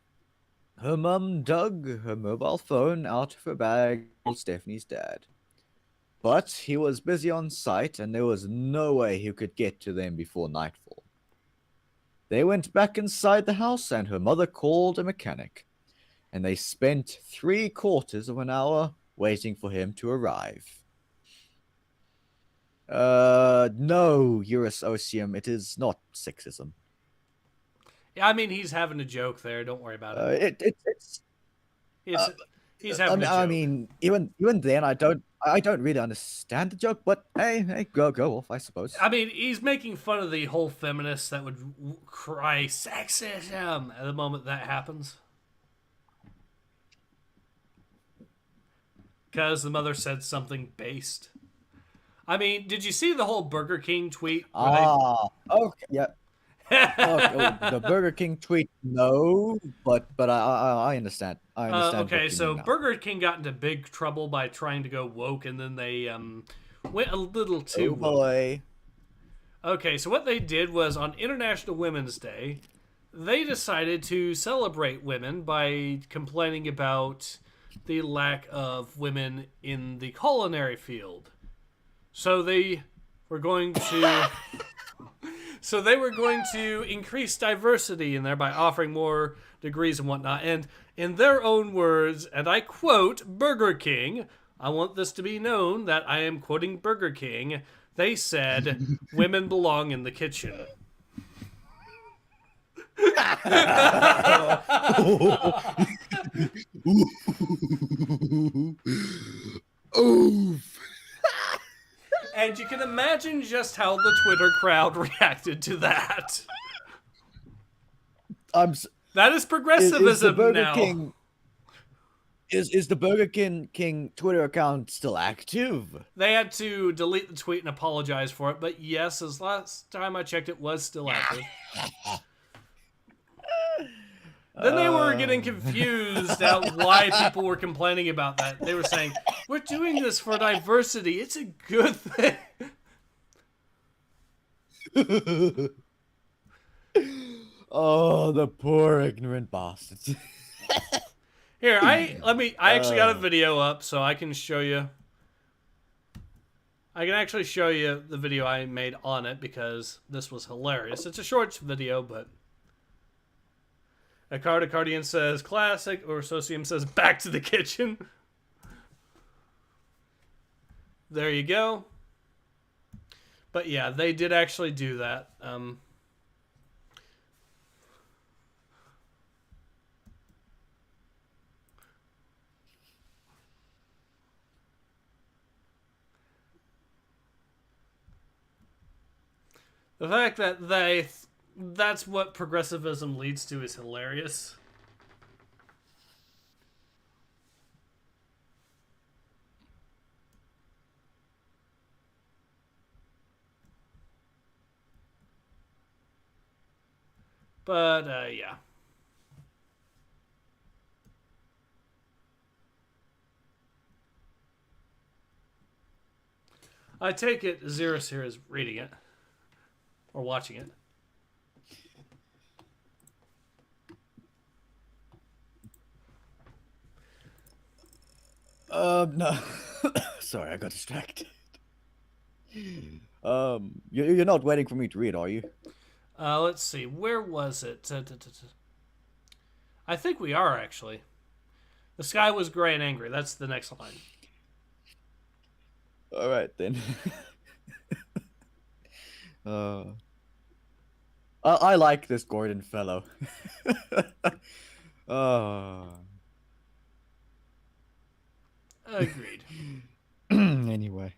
Her mum dug her mobile phone out of her bag and called Stephanie's dad. But he was busy on site and there was no way he could get to them before nightfall. They went back inside the house and her mother called a mechanic. And they spent 3/4 of an hour waiting for him to arrive. No, Eurus Osium, it is not sexism. Yeah, I mean, he's having a joke there. Don't worry about it. He's having a joke. I mean, even then, I don't really understand the joke. But hey, go off, I suppose. I mean, he's making fun of the whole feminists that would cry sexism at the moment that happens. Because the mother said something based. I mean, did you see the whole Burger King tweet? Okay, yeah. The Burger King tweet, no, but I understand. I understand. Okay, so Burger King got into big trouble by trying to go woke, and then they went a little too woke. Okay, so what they did was on International Women's Day, they decided to celebrate women by complaining about the lack of women in the culinary field. So they were going to increase diversity in there by offering more degrees and whatnot. And in their own words, and I quote Burger King, I want this to be known that I am quoting Burger King, they said, women belong in the kitchen. And you can imagine just how the Twitter crowd reacted to that. That is progressivism now. Is the Burger King Twitter account still active? They had to delete the tweet and apologize for it, but yes, as last time I checked, it was still active. Then they were getting confused at why people were complaining about that. They were saying, we're doing this for diversity. It's a good thing. Oh, the poor ignorant bastards. Here, I actually got a video up so I can show you. I can actually show you the video I made on it because this was hilarious. It's a short video, but Acardian says classic, or Socium says back to the kitchen. There you go. But yeah, they did actually do that. The fact that that's what progressivism leads to is hilarious. But, yeah. I take it Xerius here is reading it. Or watching it. No. Sorry, I got distracted. You're not waiting for me to read, are you? Let's see. Where was it? I think we are, actually. The sky was gray and angry. That's the next line. All right, then. I like this Gordon fellow. uh, Agreed. anyway.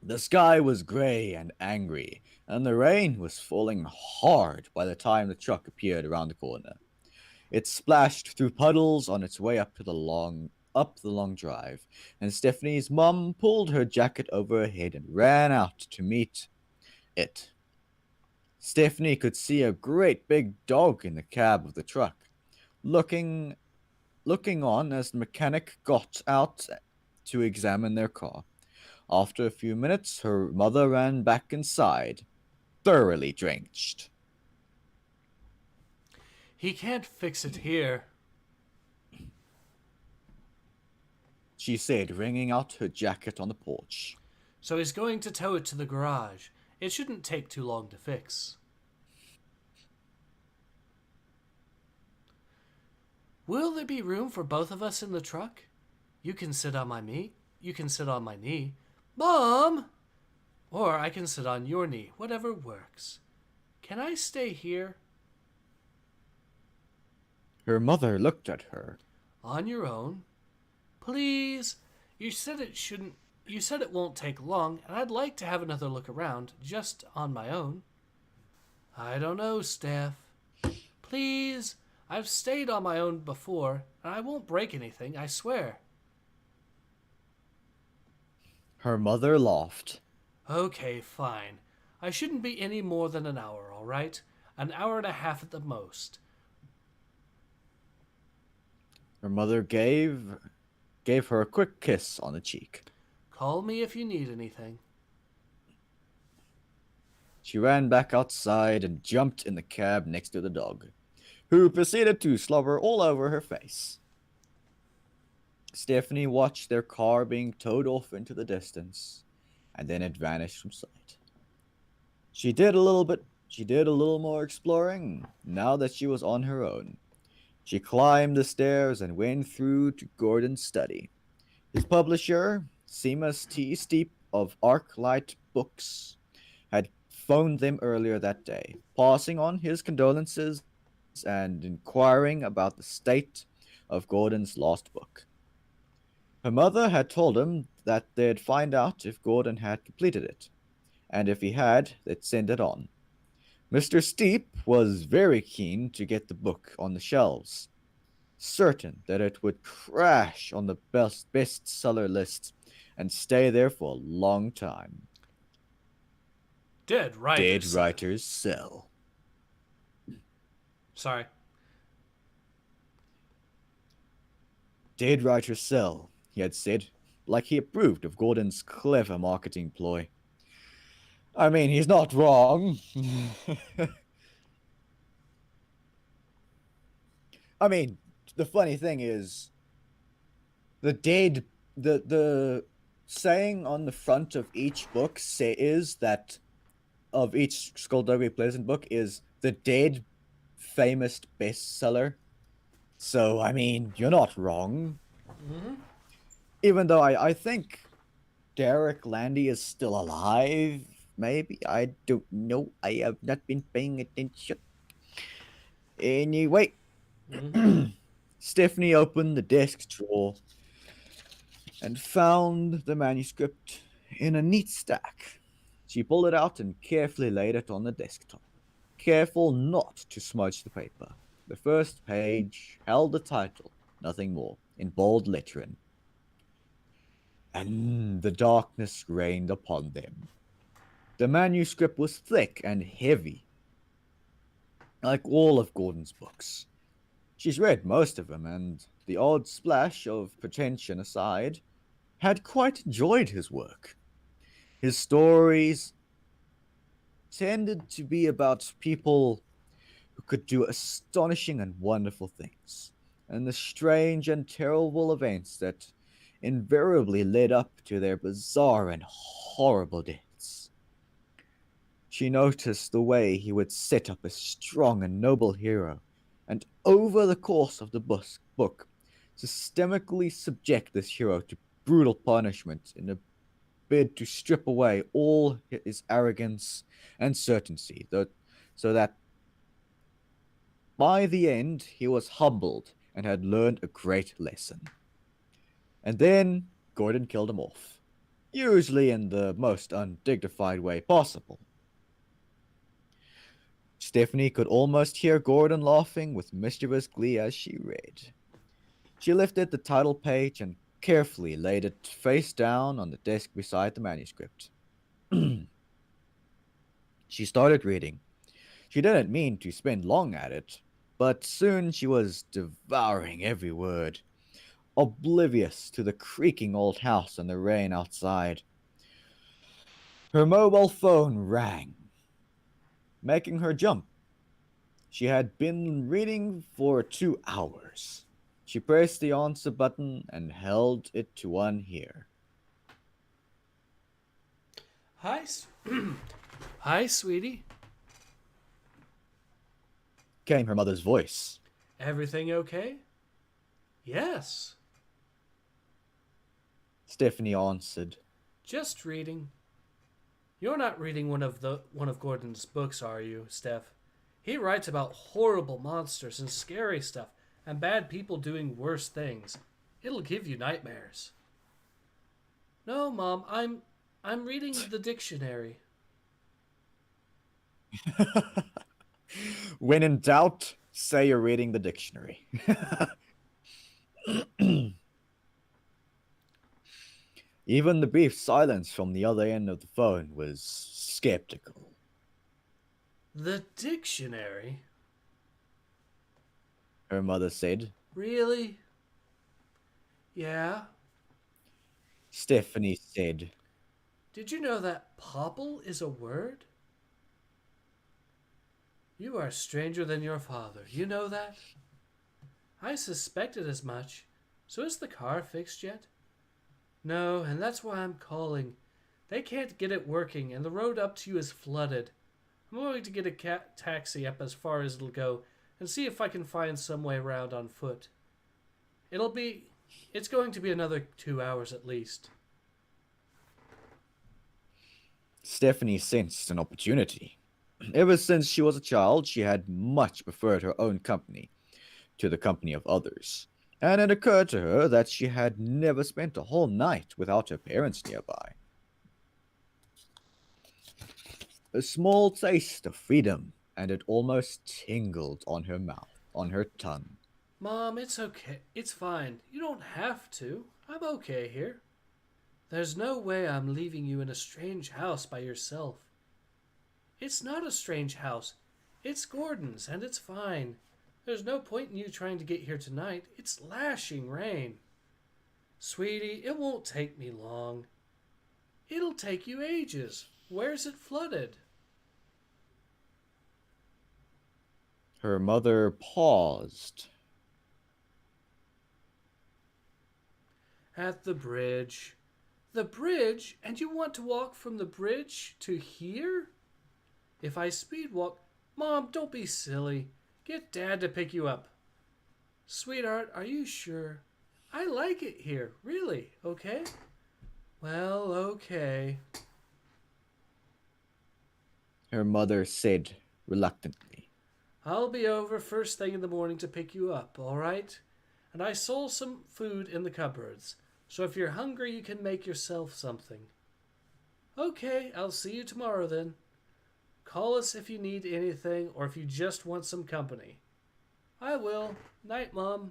The sky was gray and angry, and the rain was falling hard by the time the truck appeared around the corner. It splashed through puddles on its way up the long drive, and Stephanie's mum pulled her jacket over her head and ran out to meet it. Stephanie could see a great big dog in the cab of the truck, looking looking on as the mechanic got out to examine their car. After a few minutes, her mother ran back inside, thoroughly drenched. He can't fix it here. She said, wringing out her jacket on the porch. So he's going to tow it to the garage. It shouldn't take too long to fix. Will there be room for both of us in the truck? You can sit on my knee. You can sit on my knee. Mom! Or I can sit on your knee. Whatever works. Can I stay here? Her mother looked at her. On your own? Please. You said it shouldn't. You said it won't take long, and I'd like to have another look around, just on my own. I don't know, Steph. Please. I've stayed on my own before, and I won't break anything, I swear. Her mother laughed. Okay, fine. I shouldn't be any more than an hour, all right? An hour and a half at the most. Her mother gave her a quick kiss on the cheek. Call me if you need anything. She ran back outside and jumped in the cab next to the dog, who proceeded to slobber all over her face. Stephanie watched their car being towed off into the distance, and then it vanished from sight. She did a little more exploring now that she was on her own. She climbed the stairs and went through to Gordon's study. His publisher, Seamus T. Steep of Arclight Books, had phoned them earlier that day, passing on his condolences and inquiring about the state of Gordon's lost book. Her mother had told him that they'd find out if Gordon had completed it, and if he had, they'd send it on. Mr. Steep was very keen to get the book on the shelves, certain that it would crash on the bestseller list and stay there for a long time. Dead writers. Dead writers sell. Sorry. Dead writers sell, he had said, like he approved of Gordon's clever marketing ploy. I mean, he's not wrong. I mean, the funny thing is, the saying on the front of each book is that of each Skulduggery Pleasant book is the dead famous bestseller. So I mean, you're not wrong. Mm-hmm. Even though I think Derek Landy is still alive. Maybe I don't know. I have not been paying attention. Anyway, Mm-hmm. Stephanie opened the desk drawer and found the manuscript in a neat stack. She pulled it out and carefully laid it on the desktop, careful not to smudge the paper. The first page held the title, nothing more, in bold lettering. And the darkness reigned upon them. The manuscript was thick and heavy, like all of Gordon's books. She's read most of them, and the odd splash of pretension aside, had quite enjoyed his work. His stories tended to be about people who could do astonishing and wonderful things, and the strange and terrible events that invariably led up to their bizarre and horrible deaths. She noticed the way he would set up a strong and noble hero, and over the course of the book, systemically subject this hero to brutal punishment in a bid to strip away all his arrogance and certainty, so that by the end he was humbled and had learned a great lesson. And then Gordon killed him off, usually in the most undignified way possible. Stephanie could almost hear Gordon laughing with mischievous glee as she read. She lifted the title page and carefully laid it face down on the desk beside the manuscript. She started reading. She didn't mean to spend long at it, but soon she was devouring every word, oblivious to the creaking old house and the rain outside. Her mobile phone rang, making her jump. She had been reading for 2 hours. She pressed the answer button and held it to one ear. Hi, hi, sweetie. Came her mother's voice. Everything okay? Yes. Stephanie answered. Just reading. You're not reading one of Gordon's books, are you, Steph? He writes about horrible monsters and scary stuff and bad people doing worse things. It'll give you nightmares. No, Mom, I'm reading the dictionary. When in doubt, say you're reading the dictionary. Even the brief silence from the other end of the phone was skeptical. The dictionary? Her mother said. Really? Yeah. Stephanie said. Did you know that popple is a word? You are stranger than your father. You know that? I suspected as much. So is the car fixed yet? No, and that's why I'm calling. They can't get it working, and the road up to you is flooded. I'm going to get a taxi up as far as it'll go, and see if I can find some way around on foot. It's going to be another 2 hours at least. Stephanie sensed an opportunity. Ever since she was a child, she had much preferred her own company to the company of others, and it occurred to her that she had never spent a whole night without her parents nearby. A small taste of freedom, and it almost tingled on her mouth, on her tongue. Mom, it's okay. It's fine. You don't have to. I'm okay here. There's no way I'm leaving you in a strange house by yourself. It's not a strange house. It's Gordon's, and it's fine. There's no point in you trying to get here tonight. It's lashing rain. Sweetie, it won't take me long. It'll take you ages. Where's it flooded? Her mother paused. At the bridge. The bridge? And you want to walk from the bridge to here? If I speed walk... Mom, don't be silly. Get Dad to pick you up. Sweetheart, are you sure? I like it here, really, okay? Well, okay. Her mother said reluctantly. I'll be over first thing in the morning to pick you up, all right? And I sold some food in the cupboards, so if you're hungry, you can make yourself something. Okay, I'll see you tomorrow then. Call us if you need anything or if you just want some company. I will. Night, Mom.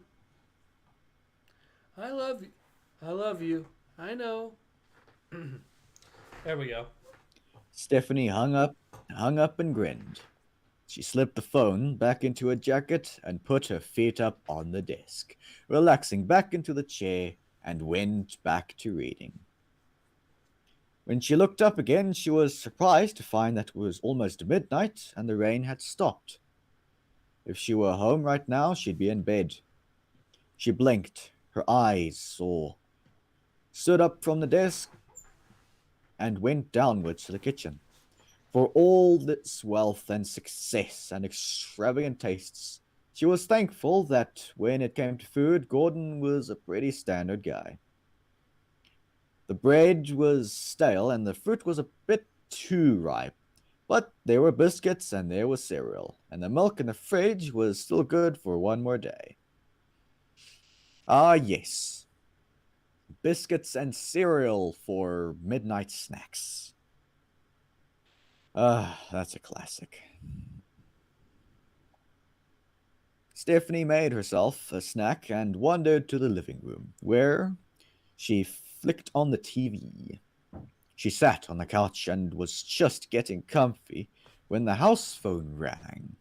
I love you. I love you. I know. There we go. Stephanie hung up and grinned. She slipped the phone back into her jacket and put her feet up on the desk, relaxing back into the chair and went back to reading. When she looked up again, she was surprised to find that it was almost midnight and the rain had stopped. If she were home right now, she'd be in bed. She blinked, her eyes sore, stood up from the desk, and went downwards to the kitchen. For all its wealth and success and extravagant tastes, she was thankful that when it came to food, Gordon was a pretty standard guy. The bread was stale and the fruit was a bit too ripe, But there were biscuits and there was cereal, and the milk in the fridge was still good for one more day. Ah, yes. Biscuits and cereal for midnight snacks. Ah, that's a classic. Stephanie made herself a snack and wandered to the living room, where she flicked on the TV. She sat on the couch and was just getting comfy when the house phone rang.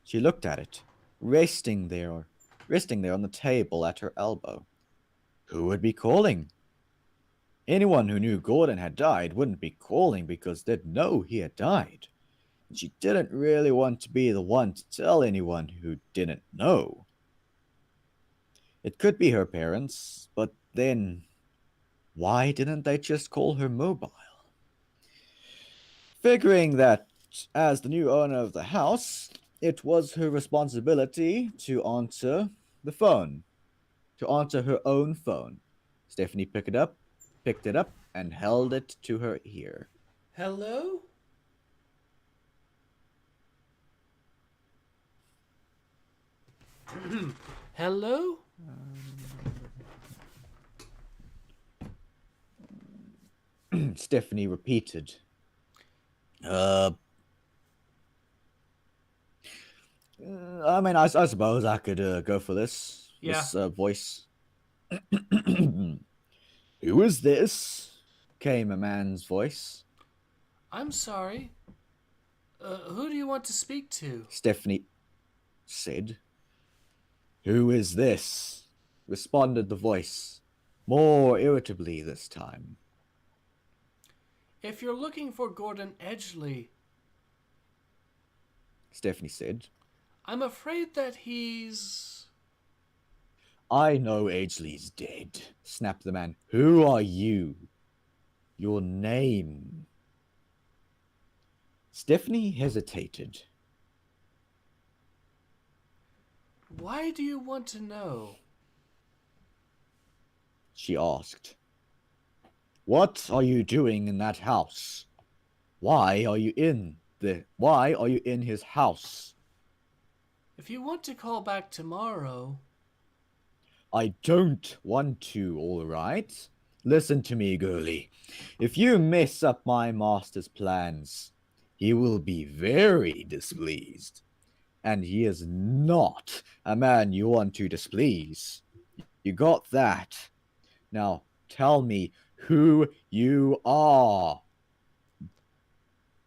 She looked at it, resting there on the table at her elbow. Who would be calling? Anyone who knew Gordon had died wouldn't be calling because they'd know he had died. And she didn't really want to be the one to tell anyone who didn't know. It could be her parents, but then why didn't they just call her mobile? Figuring that as the new owner of the house, it was her responsibility to answer the phone, to answer her own phone. Stephanie picked it up, and held it to her ear. Hello? Hello? Stephanie repeated. I suppose I could go for this. Yeah. This voice. Who is this? Came a man's voice. I'm sorry. Who do you want to speak to? Stephanie said. Who is this? Responded the voice, more irritably this time. If you're looking for Gordon Edgley, Stephanie said. I'm afraid that he's... I know Edgley's dead, snapped the man. Who are you? Your name. Stephanie hesitated. Why do you want to know? She asked. What are you doing in that house? Why are you in his house? If you want to call back tomorrow... I don't want to, all right? Listen to me, girlie. If you mess up my master's plans, he will be very displeased. And he is not a man you want to displease. You got that? Now, tell me who you are.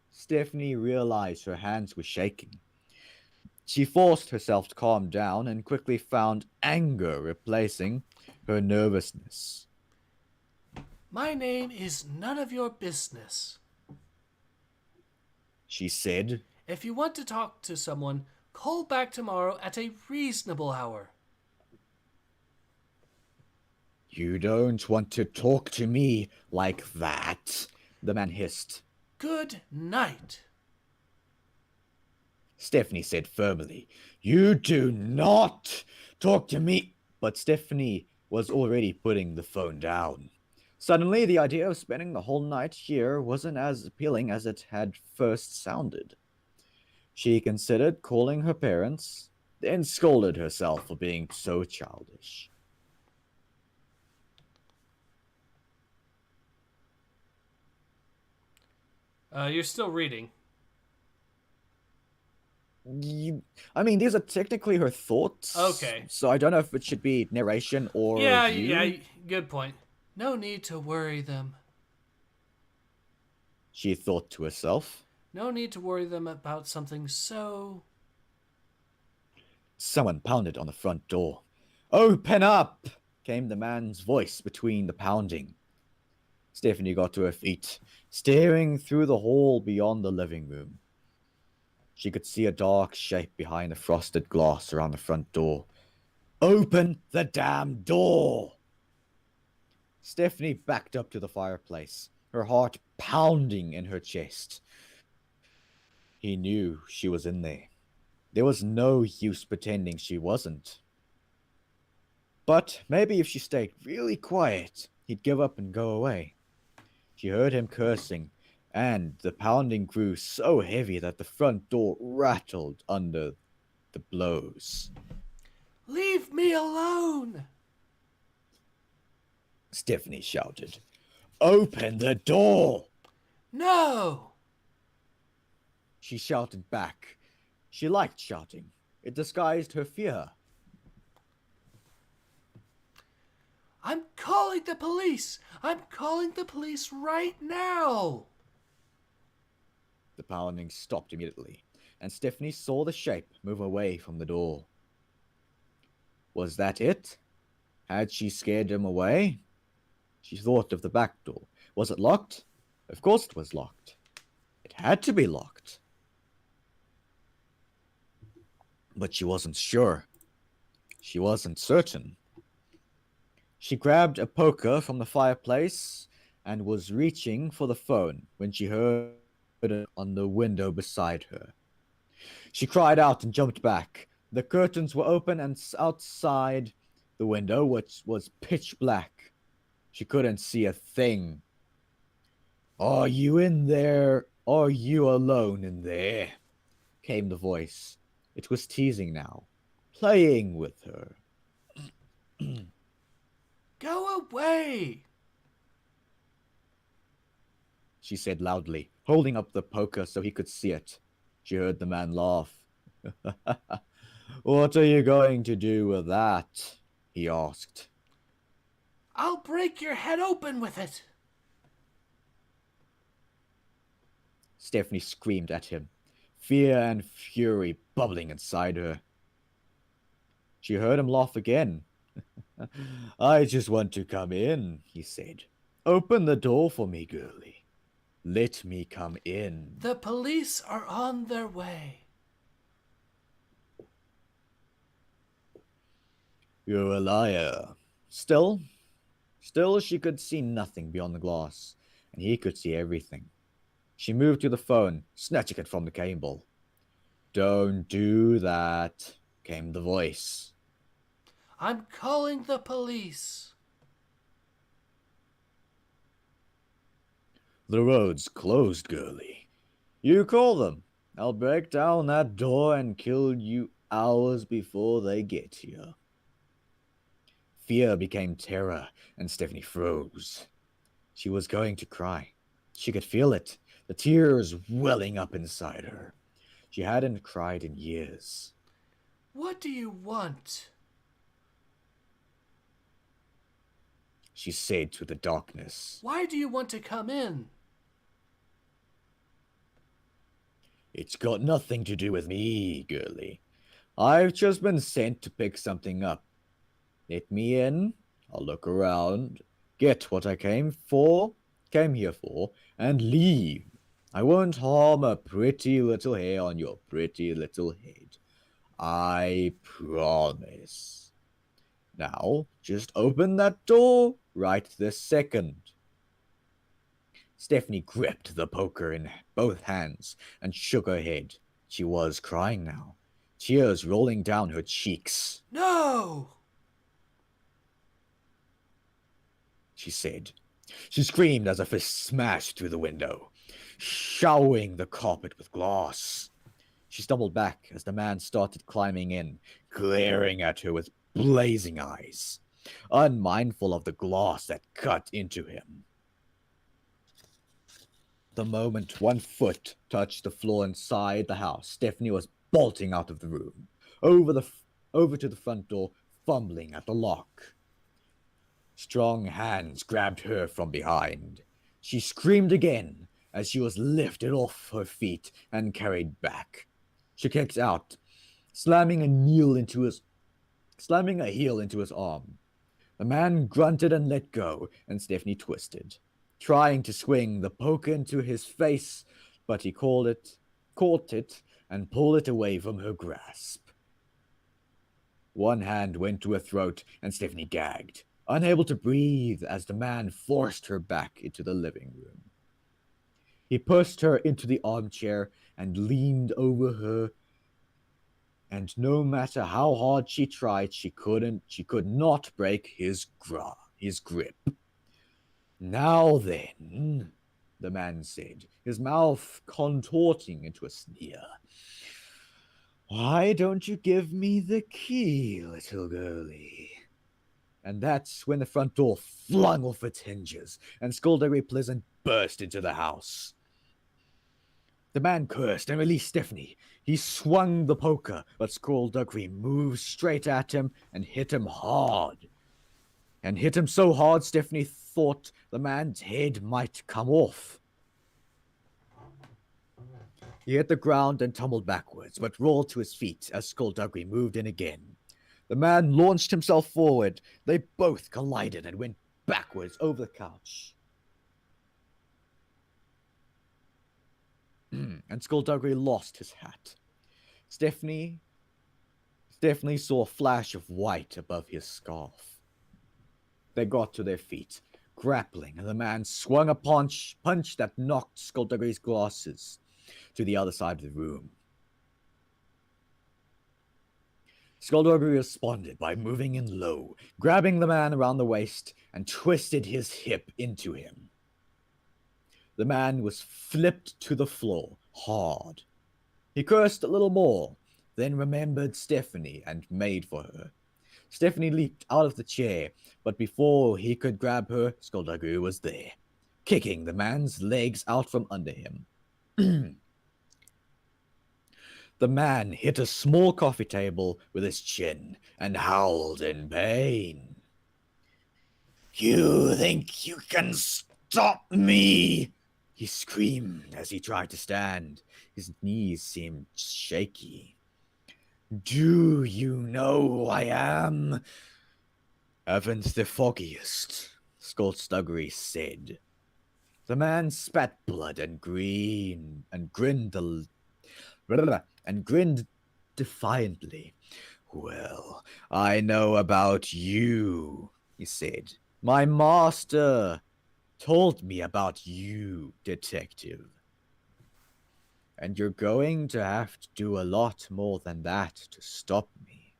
Stephanie realized her hands were shaking. She forced herself to calm down and quickly found anger replacing her nervousness. My name is none of your business, she said. If you want to talk to someone, call back tomorrow at a reasonable hour. You don't want to talk to me like that, the man hissed. Good night. Stephanie said firmly. You do not talk to me. But Stephanie was already putting the phone down. Suddenly, the idea of spending the whole night here wasn't as appealing as it had first sounded. She considered calling her parents, then scolded herself for being so childish. You're still reading. These are technically her thoughts. Okay. So I don't know if it should be narration or Yeah, good point. No need to worry them. She thought to herself. No need to worry them about something so... Someone pounded on the front door. Open up! Came the man's voice between the pounding. Stephanie got to her feet, staring through the hall beyond the living room. She could see a dark shape behind the frosted glass around the front door. Open the damn door! Stephanie backed up to the fireplace, her heart pounding in her chest. He knew she was in there. There was no use pretending she wasn't. But maybe if she stayed really quiet, he'd give up and go away. She heard him cursing, and the pounding grew so heavy that the front door rattled under the blows. Leave me alone! Stephanie shouted, "Open the door!" No! She shouted back. She liked shouting. It disguised her fear. I'm calling the police! I'm calling the police right now! The pounding stopped immediately, and Stephanie saw the shape move away from the door. Was that it? Had she scared him away? She thought of the back door. Was it locked? Of course it was locked. It had to be locked. But she wasn't sure. She wasn't certain. She grabbed a poker from the fireplace and was reaching for the phone when she heard it on the window beside her. She cried out and jumped back. The curtains were open, and outside the window, which was pitch black, she couldn't see a thing. "Are you in there? Are you alone in there?" came the voice. It was teasing now, playing with her. Go away! She said loudly, holding up the poker so he could see it. She heard the man laugh. "What are you going to do with that?" he asked. I'll break your head open with it! Stephanie screamed at him, fear and fury bubbling inside her. She heard him laugh again. "I just want to come in," he said. "Open the door for me, girlie. Let me come in." The police are on their way. "You're a liar." Still, she could see nothing beyond the glass, and he could see everything. She moved to the phone, snatching it from the cable. "Don't do that," came the voice. I'm calling the police. "The road's closed, girlie. You call them. I'll break down that door and kill you hours before they get here." Fear became terror, and Stephanie froze. She was going to cry. She could feel it, the tears welling up inside her. She hadn't cried in years. What do you want? She said to the darkness. Why do you want to come in? "It's got nothing to do with me, girlie. I've just been sent to pick something up. Let me in. I'll look around, get what I came here for, and leave. I won't harm a pretty little hair on your pretty little head. I promise. Now, just open that door right this second." Stephanie gripped the poker in both hands and shook her head. She was crying now, tears rolling down her cheeks. No! She said. She screamed as a fist smashed through the window, showering the carpet with glass. She stumbled back as the man started climbing in, glaring at her with blazing eyes, unmindful of the glass that cut into him. The moment one foot touched the floor inside the house, Stephanie was bolting out of the room, over to the front door, fumbling at the lock. Strong hands grabbed her from behind. She screamed again as she was lifted off her feet and carried back. She kicked out, slamming a heel into his arm. The man grunted and let go, and Stephanie twisted, trying to swing the poker into his face, but he caught it, and pulled it away from her grasp. One hand went to her throat, and Stephanie gagged, unable to breathe as the man forced her back into the living room. He pushed her into the armchair and leaned over her, and no matter how hard she tried, she could not break his grip. "Now then," the man said, his mouth contorting into a sneer. Why don't you give me the key, little girlie? And that's when the front door flung off its hinges, and Skulduggery Pleasant burst into the house. The man cursed and released Stephanie. He swung the poker, but Skulduggery moved straight at him and hit him hard. And hit him so hard, Stephanie thought the man's head might come off. He hit the ground and tumbled backwards, but rolled to his feet as Skulduggery moved in again. The man launched himself forward. They both collided and went backwards over the couch. And Skulduggery lost his hat. Stephanie saw a flash of white above his scarf. They got to their feet, grappling, and the man swung a punch that knocked Skulduggery's glasses to the other side of the room. Skulduggery responded by moving in low, grabbing the man around the waist, and twisted his hip into him. The man was flipped to the floor, hard. He cursed a little more, then remembered Stephanie and made for her. Stephanie leaped out of the chair, but before he could grab her, Skulduggery was there, kicking the man's legs out from under him. The man hit a small coffee table with his chin and howled in pain. You think you can stop me? He screamed as he tried to stand. His knees seemed shaky. Do you know who I am? Haven't the foggiest, Skulduggery said. The man spat blood and grinned defiantly. Well, I know about you, he said. My master told me about you, detective. And you're going to have to do a lot more than that to stop me.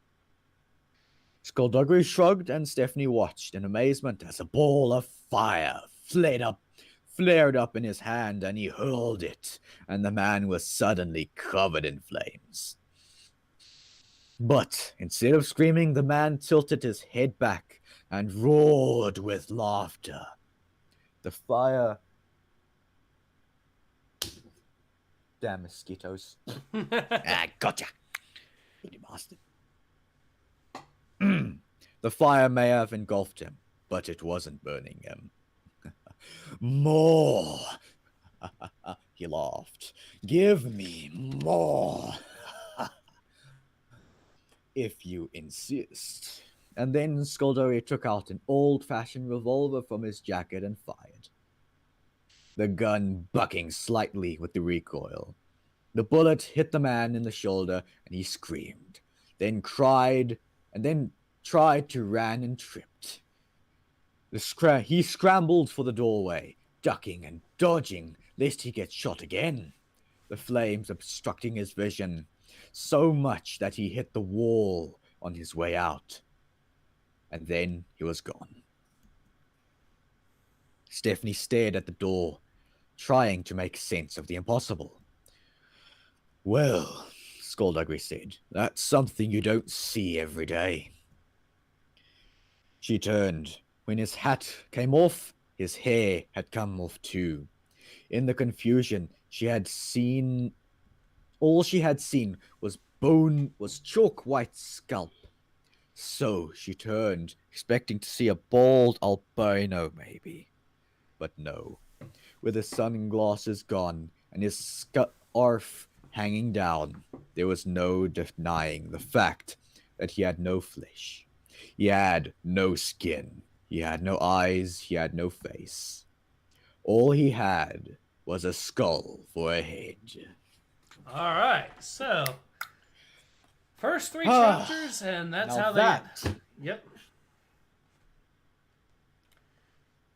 Skulduggery shrugged, and Stephanie watched in amazement as a ball of fire flared up in his hand, and he hurled it, and the man was suddenly covered in flames. But instead of screaming, the man tilted his head back and roared with laughter. The fire... Damn mosquitoes. Gotcha! You bastard. The fire may have engulfed him, but it wasn't burning him. More! He laughed. Give me more! If you insist. And then Skulduggery took out an old-fashioned revolver from his jacket and fired. The gun bucking slightly with the recoil. The bullet hit the man in the shoulder, and he screamed, then cried, and then tried to run and tripped. He scrambled for the doorway, ducking and dodging, lest he get shot again. The flames obstructing his vision, so much that he hit the wall on his way out. And then he was gone. Stephanie stared at the door, trying to make sense of the impossible. Well, Skulduggery said, that's something you don't see every day. She turned. When his hat came off, his hair had come off too. In the confusion, all she had seen was chalk white scalp. So she turned, expecting to see a bald albino maybe. But no. With his sunglasses gone and his scarf hanging down, there was no denying the fact that he had no flesh. He had no skin. He had no eyes. He had no face. All he had was a skull for a head. All right, so first 3 chapters, and that's how they end. Yep.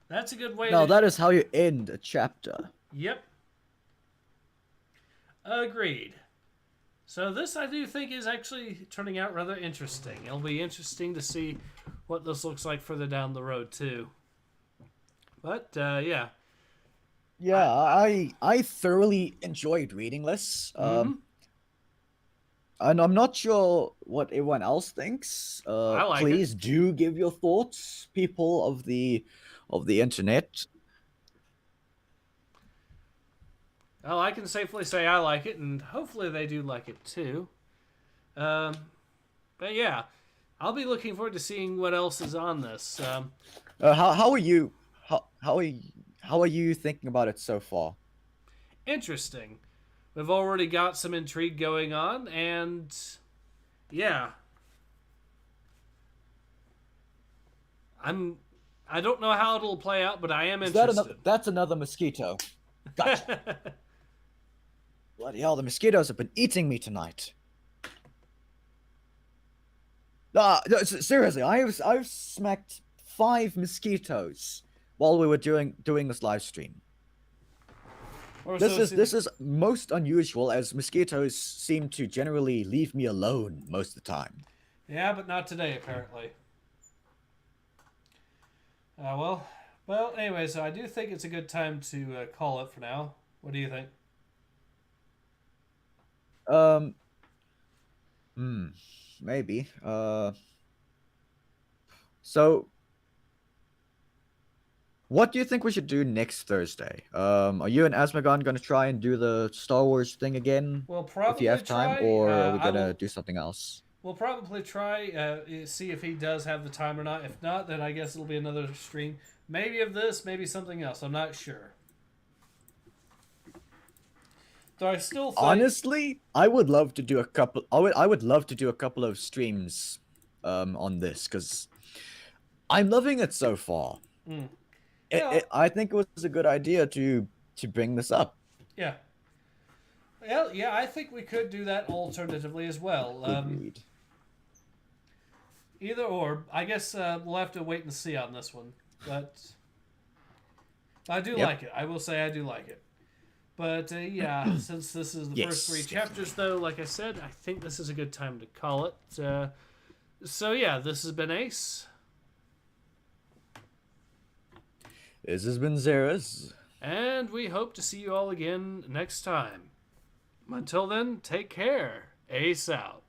That's a good way Now, that is how you end a chapter. Yep. Agreed. So this, I do think, is actually turning out rather interesting. It'll be interesting to see what this looks like further down the road, too. But, yeah. Yeah, I thoroughly enjoyed reading this. Mm-hmm. And I'm not sure what everyone else thinks. I like it. Please do give your thoughts, people of the internet. Well, I can safely say I like it, and hopefully they do like it too. Um, but yeah, I'll be looking forward to seeing what else is on this. How are you? How are you thinking about it so far? Interesting. We've already got some intrigue going on, and yeah, I'm. I don't know how it'll play out, but I am Is that interested. another? That's another mosquito. Gotcha. Bloody hell! The mosquitoes have been eating me tonight. No, seriously, I've smacked 5 mosquitoes while we were doing this live stream. This is most unusual, as mosquitoes seem to generally leave me alone most of the time. Yeah, but not today, apparently. Well. Anyway, so I do think it's a good time to call it for now. What do you think? Um, maybe. So what do you think we should do next Thursday? Are you and Asmagon going to try and do the Star Wars thing again, We'll if probably you have time, try. or are we going to do something else? We'll probably try see if he does have the time or not. If not, then I guess it'll be another stream. Maybe of this, maybe something else. I'm not sure. Though I still think... Honestly, I would love to do a couple. I would love to do a couple of streams, on this, because I'm loving it so far. Mm. I think it was a good idea to bring this up. Yeah. Well, yeah, I think we could do that alternatively as well. Agreed. Either or. I guess we'll have to wait and see on this one. But I do like it. I will say I do like it. But yeah, since this is the first 3 chapters, though, like I said, I think this is a good time to call it. So yeah, this has been Ace. This has been Xerius. And we hope to see you all again next time. Until then, take care. Ace out.